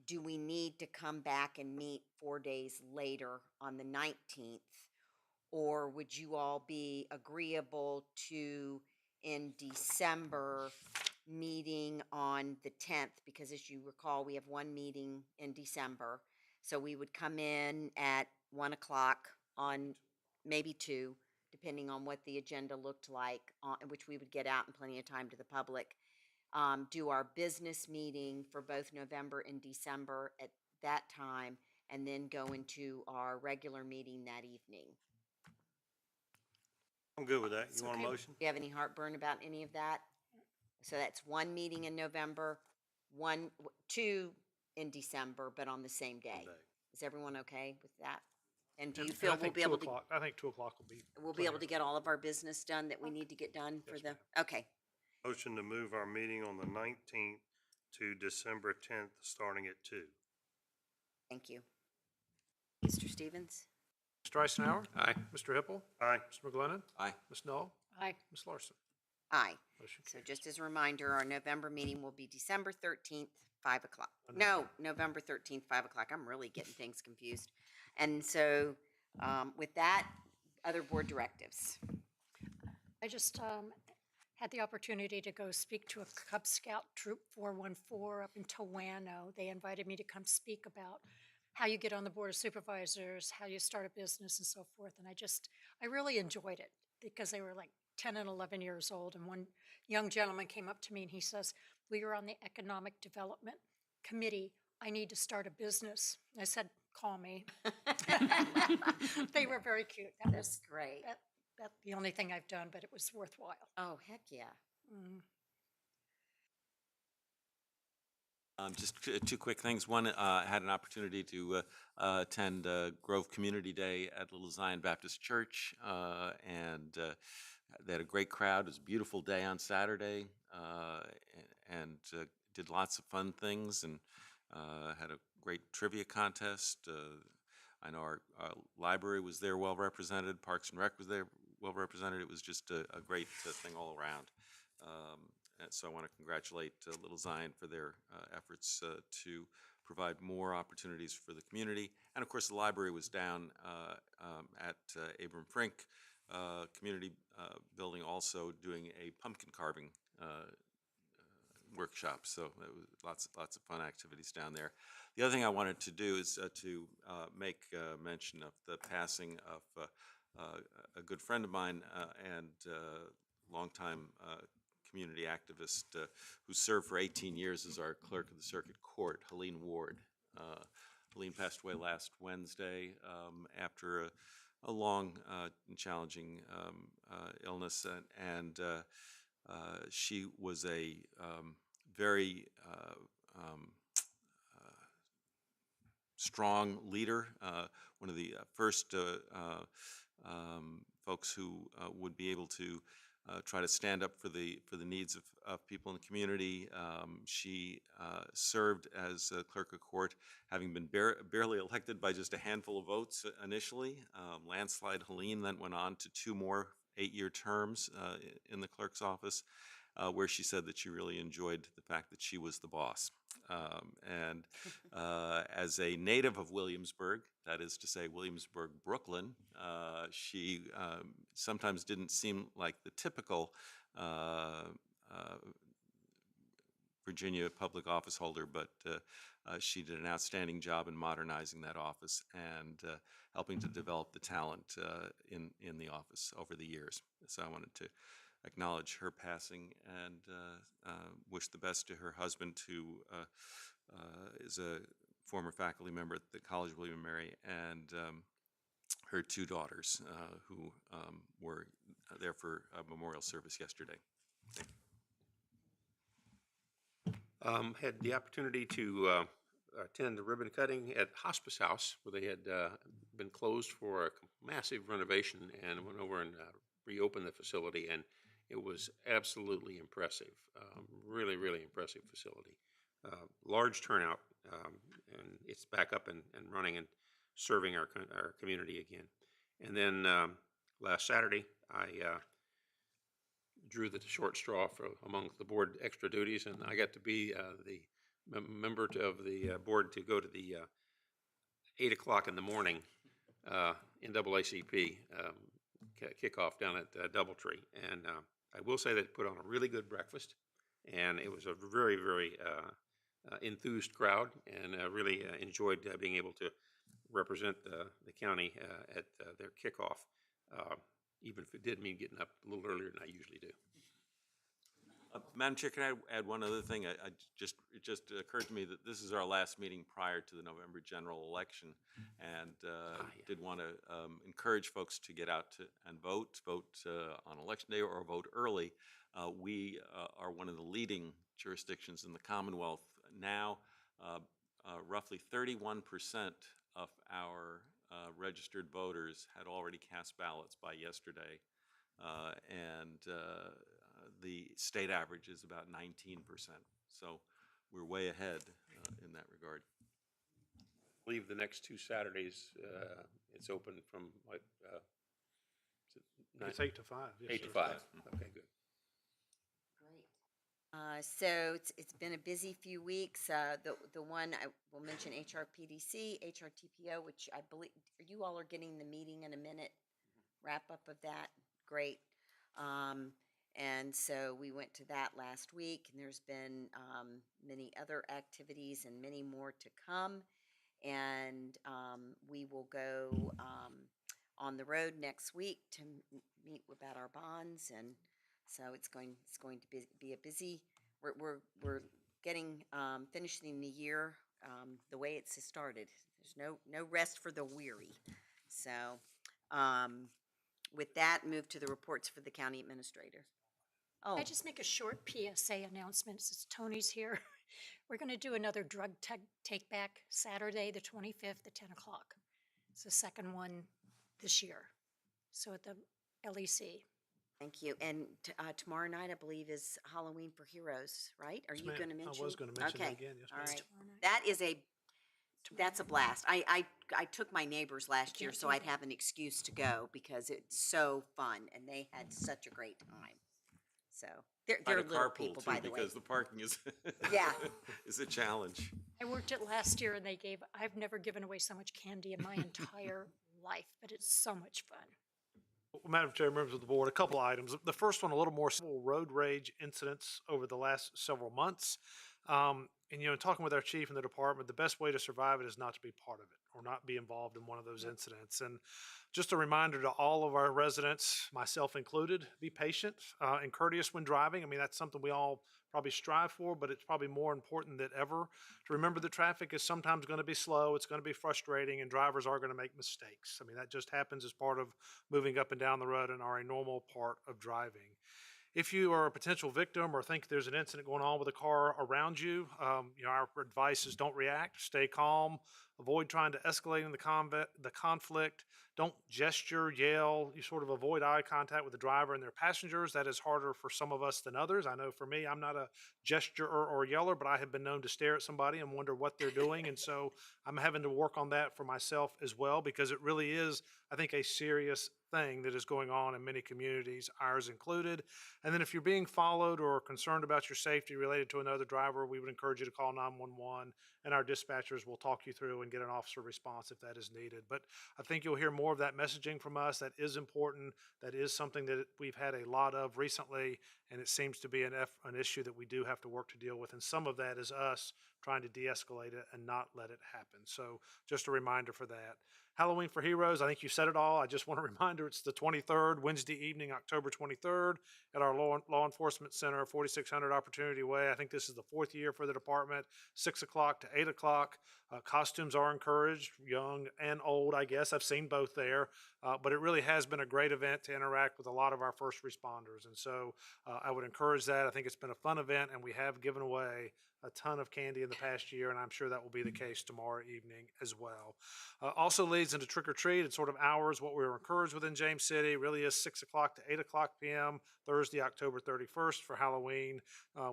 Speaker 1: do we need to come back and meet 4 days later on the 19th? Or would you all be agreeable to, in December, meeting on the 10th? Because as you recall, we have one meeting in December. So we would come in at 1 o'clock on maybe 2, depending on what the agenda looked like, which we would get out in plenty of time to the public. Do our business meeting for both November and December at that time, and then go into our regular meeting that evening.
Speaker 11: I'm good with that.
Speaker 7: It's
Speaker 11: You want a
Speaker 7: okay.
Speaker 11: motion?
Speaker 1: Do you have any heartburn about any of that? So that's one meeting in November, 2 in December, but on the same day.
Speaker 11: Day.
Speaker 1: Is everyone okay with that? And do you
Speaker 2: And
Speaker 1: feel
Speaker 2: I
Speaker 1: we'll
Speaker 2: think
Speaker 1: be
Speaker 2: 2
Speaker 1: able to,
Speaker 2: o'clock- I think 2 o'clock will be.
Speaker 1: we'll be able to get all of our business done that we need to get done for
Speaker 2: Yes,
Speaker 1: the,
Speaker 2: ma'am.
Speaker 1: okay.
Speaker 11: Motion to move our meeting on the 19th to December 10th, starting at 2.
Speaker 1: Thank you. Mr. Stevens?
Speaker 2: Mr. Eisenhower?
Speaker 3: Aye.
Speaker 2: Mr. Hippel?
Speaker 11: Aye.
Speaker 2: Mr. McGlinnan?
Speaker 8: Aye.
Speaker 2: Ms. Knoll?
Speaker 7: Aye.
Speaker 2: Ms. Larson?
Speaker 1: Aye.
Speaker 2: Motion
Speaker 1: So
Speaker 2: carries.
Speaker 1: just as a reminder, our November meeting will be December 13th, 5 o'clock. No, November 13th, 5 o'clock. I'm really getting things confused. And so with that, other board directives.
Speaker 7: I just had the opportunity to go speak to a Cub Scout Troop 414 up in Towano. They invited me to come speak about how you get on the Board of Supervisors, how you start a business and so forth. And I really enjoyed it because they were like 10 and 11 years old. And one young gentleman came up to me and he says, "We are on the Economic Development Committee. I need to start a business." I said, "Call me." They were very cute. That
Speaker 1: That's
Speaker 7: was
Speaker 1: great.
Speaker 7: that's the only thing I've done, but it was worthwhile.
Speaker 1: Oh, heck yeah.
Speaker 7: Mm.
Speaker 8: Just two quick things. One, I had an opportunity to attend Grove Community Day at Little Zion Baptist Church, and they had a great crowd. It was a beautiful day on Saturday, and did lots of fun things, and had a great trivia contest. I know our library was there well represented. Parks and Rec was there well represented. It was just a great thing all around. And so I want to congratulate Little Zion for their efforts to provide more opportunities for the community. And of course, the library was down at Abram Frink Community Building, also doing a pumpkin carving workshop. So it was lots of fun activities down there. The other thing I wanted to do is to make mention of the passing of a good friend of mine and longtime community activist who served for 18 years as our clerk of the circuit court, Helene Ward. Helene passed away last Wednesday after a long and challenging illness, and she was a very strong leader, one of the first folks who would be able to try to stand up for the needs of people in the community. She served as clerk of court, having been barely elected by just a handful of votes initially. Landslide Helene then went on to 2 more 8-year terms in the clerk's office, where she said that she really enjoyed the fact that she was the boss. And as a native of Williamsburg, that is to say Williamsburg, Brooklyn, she sometimes didn't seem like the typical Virginia public office holder, but she did an outstanding job in modernizing that office and helping to develop the talent in the office over the years. So I wanted to acknowledge her passing and wish the best to her husband, who is a former faculty member at the College of William and Mary, and her 2 daughters who were there for a memorial service yesterday.
Speaker 3: Had the opportunity to attend the ribbon cutting at Hospice House, where they had been closed for a massive renovation, and went over and reopened the facility, and it was absolutely impressive. Really, really impressive facility. Large turnout, and it's back up and running and serving our community again. And then last Saturday, I drew the short straw among the board extra duties, and I got to be the member of the board to go to the 8 o'clock in the morning NAACP kickoff down at Doubletree. And I will say they put on a really good breakfast, and it was a very, very enthused crowd, and really enjoyed being able to represent the county at their kickoff, even if it did mean getting up a little earlier than I usually do.
Speaker 8: Madam Chair, can I add one other thing? It just occurred to me that this is our last meeting prior to the November general election, and did want to encourage folks to get out and vote on election day or vote early. We are one of the leading jurisdictions in the Commonwealth now. Roughly 31% of our registered voters had already cast ballots by yesterday, and the state average is about 19%. So we're way ahead in that regard.
Speaker 3: I believe the next 2 Saturdays, it's open from what?
Speaker 2: It's 8 to 5. Yes,
Speaker 3: 8 to
Speaker 2: sir.
Speaker 3: 5. Okay, good.
Speaker 1: Great. So it's been a busy few weeks. The one I will mention, HRPDC, HRTPO, which I believe you all are getting the meeting in a minute, wrap up of that. Great. And so we went to that last week, and there's been many other activities and many more to come. And we will go on the road next week to meet about our bonds, and so it's going to be a busy. We're getting finishing the year the way it's started. There's no rest for the weary. So with that, move to the reports for the county administrator. Oh,
Speaker 7: I just make a short PSA announcement since Tony's here. We're going to do another drug take back Saturday, the 25th at 10 o'clock. It's the second one this year. So at the LEC.
Speaker 1: thank you. And tomorrow night, I believe, is Halloween for Heroes, right? Are
Speaker 2: Yes,
Speaker 1: you
Speaker 2: ma'am.
Speaker 1: going to mention?
Speaker 2: I was going to mention
Speaker 1: Okay.
Speaker 2: that again. Yes,
Speaker 1: All
Speaker 2: ma'am.
Speaker 1: right. That's a blast. I took my neighbors last year,
Speaker 7: Can't
Speaker 1: so
Speaker 7: do
Speaker 1: I'd
Speaker 7: that.
Speaker 1: have an excuse to go because it's so fun, and they had such a great time. So they're
Speaker 8: Try to
Speaker 1: little
Speaker 8: carpool
Speaker 1: people,
Speaker 8: too,
Speaker 1: by the way.
Speaker 8: because the parking is
Speaker 1: Yeah.
Speaker 8: is a challenge.
Speaker 7: I worked it last year and I've never given away so much candy in my entire life, but it's so much fun.
Speaker 2: Madam Chair, members of the board, a couple items. The first one, a little more civil road rage incidents over the last several months. And, talking with our chief in the department, the best way to survive it is not to be part of it or not be involved in one of those incidents. And just a reminder to all of our residents, myself included, be patient and courteous when driving. I mean, that's something we all probably strive for, but it's probably more important than ever to remember that traffic is sometimes going to be slow, it's going to be frustrating, and drivers are going to make mistakes. I mean, that just happens as part of moving up and down the road and are a normal part of driving. If you are a potential victim or think there's an incident going on with a car around you, our advice is don't react, stay calm, Avoid trying to escalate the conflict. Don't gesture, yell. You sort of avoid eye contact with the driver and their passengers. That is harder for some of us than others. I know for me, I'm not a gesturer or yeller, but I have been known to stare at somebody and wonder what they're doing. And so I'm having to work on that for myself as well, because it really is, I think, a serious thing that is going on in many communities, ours included. And then if you're being followed or concerned about your safety related to another driver, we would encourage you to call 911, and our dispatchers will talk you through and get an officer response if that is needed. But I think you'll hear more of that messaging from us. That is important. That is something that we've had a lot of recently, and it seems to be an issue that we do have to work to deal with. And some of that is us trying to de-escalate it and not let it happen. So just a reminder for that. Halloween for Heroes, I think you said it all. I just want a reminder, it's the 23rd, Wednesday evening, October 23rd, at our Law Enforcement Center, 4600 Opportunity Way. I think this is the 4th year for the department, 6 o'clock to 8 o'clock. Costumes are encouraged, young and old, I guess. I've seen both there. But it really has been a great event to interact with a lot of our first responders. And so I would encourage that. I think it's been a fun event, and we have given away a ton of candy in the past year, and I'm sure that will be the case tomorrow evening as well. Also leads into trick or treat. It's sort of hours. What we're encouraged within James City really is 6 o'clock to 8 o'clock p.m. Thursday, October 31st for Halloween.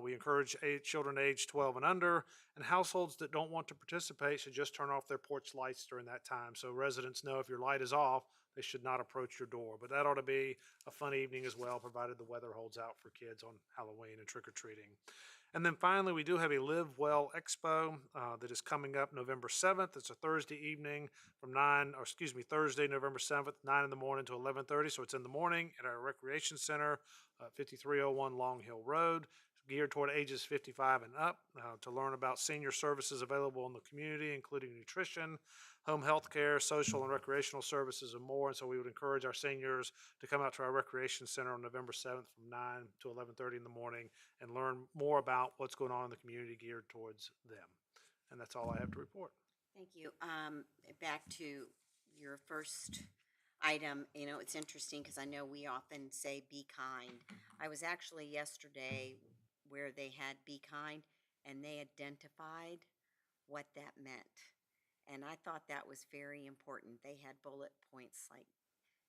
Speaker 2: We encourage children aged 12 and under, and households that don't want to participate should just turn off their porch lights during that time. So residents know if your light is off, they should not approach your door. But that ought to be a fun evening as well, provided the weather holds out for kids on Halloween and trick or treating. And then finally, we do have a Live Well Expo that is coming up November 7th. It's a Thursday evening from Thursday, November 7th, 9 in the morning to 11:30. So it's in the morning at our recreation center, 5301 Long Hill Road, geared toward ages 55 and up, to learn about senior services available in the community, including nutrition, home health care, social and recreational services, and more. And so we would encourage our seniors to come out to our recreation center on November 7th from 9 to 11:30 in the morning and learn more about what's going on in the community geared towards them. And that's all I have to report.
Speaker 1: Thank you. Back to your first item, it's interesting because I know we often say be kind. I was actually yesterday where they had be kind, and they identified what that meant. And I thought that was very important. They had bullet points like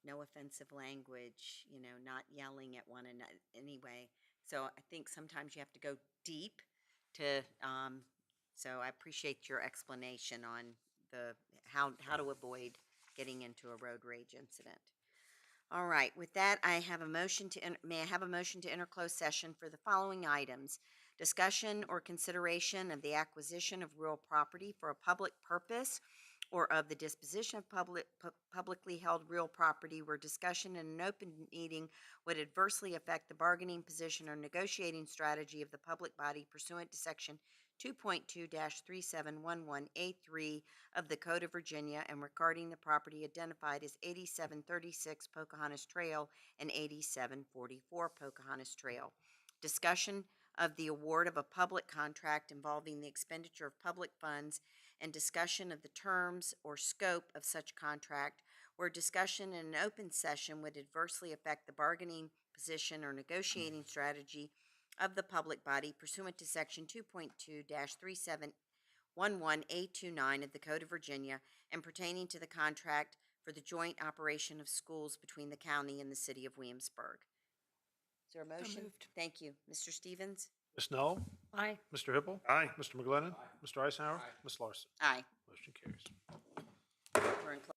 Speaker 1: no offensive language, not yelling at one another anyway. So I think sometimes you have to go deep to, so I appreciate your explanation on how to avoid getting into a road rage incident. All right, with that, may I have a motion to enter closed session for the following items: discussion or consideration of the acquisition of real property for a public purpose or of the disposition of publicly held real property where discussion in an open meeting would adversely affect the bargaining position or negotiating strategy of the public body pursuant to Section 2.2-3711A3 of the Code of Virginia, and regarding the property identified as 8736 Pocahontas Trail and 8744 Pocahontas Trail. Discussion of the award of a public contract involving the expenditure of public funds, and discussion of the terms or scope of such contract where discussion in an open session would adversely affect the bargaining position or negotiating strategy of the public body pursuant to Section 2.2-3711A29 of the Code of Virginia, and pertaining to the contract for the joint operation of schools between the county and the city of Williamsburg. Is there a motion?
Speaker 7: moved.
Speaker 1: Thank you. Mr. Stevens?
Speaker 2: Ms. Knoll?
Speaker 7: Aye.
Speaker 2: Mr. Hippel?
Speaker 11: Aye.
Speaker 2: Mr. McGlinnan? Mr. Eisenhower? Ms. Larson?
Speaker 1: Aye.
Speaker 2: Motion carries.
Speaker 1: We're in closed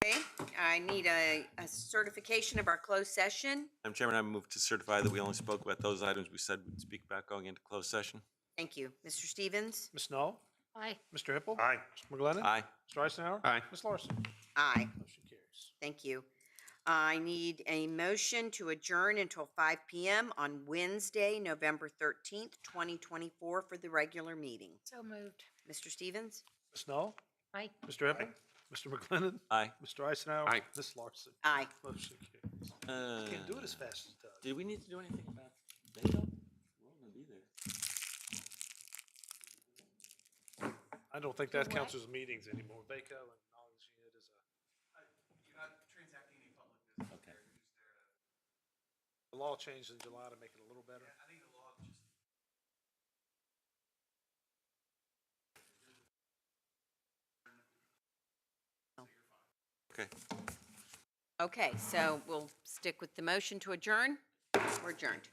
Speaker 1: Okay, I need a certification of our closed session.
Speaker 8: Madam Chairman, I move to certify that we only spoke about those items we said we'd speak about going into closed session.
Speaker 1: Thank you. Mr. Stevens?
Speaker 2: Ms. Knoll?
Speaker 7: Aye.
Speaker 2: Mr. Hippel?
Speaker 11: Aye.
Speaker 2: Mr. McGlinnan?
Speaker 8: Aye.
Speaker 2: Mr. Eisenhower?
Speaker 3: Aye.
Speaker 2: Ms. Larson?
Speaker 1: Aye.
Speaker 2: Motion carries.
Speaker 1: Thank you. I need a motion to adjourn until 5 PM on Wednesday, November 13th, 2024 for the regular meeting.
Speaker 7: So moved.
Speaker 1: Mr. Stevens?
Speaker 2: Ms. Knoll?
Speaker 7: Aye.
Speaker 2: Mr. Hippel? Mr. McGlinnan?
Speaker 8: Aye.
Speaker 2: Mr. Eisenhower?
Speaker 3: Aye.
Speaker 2: Ms. Larson?
Speaker 1: Aye.
Speaker 2: Motion carries. Can't do it as fast as Doug.
Speaker 8: Did we need to do anything about VDOT? We're all gonna be there.
Speaker 2: I don't think that counts as meetings anymore. VACO and knowledge unit is a.
Speaker 12: You're not transacting any public business.
Speaker 8: Okay.
Speaker 2: The law changed in July to make it a little better.
Speaker 12: I think the law just.
Speaker 8: Okay.
Speaker 1: Okay, so we'll stick with the motion to adjourn. We're adjourned.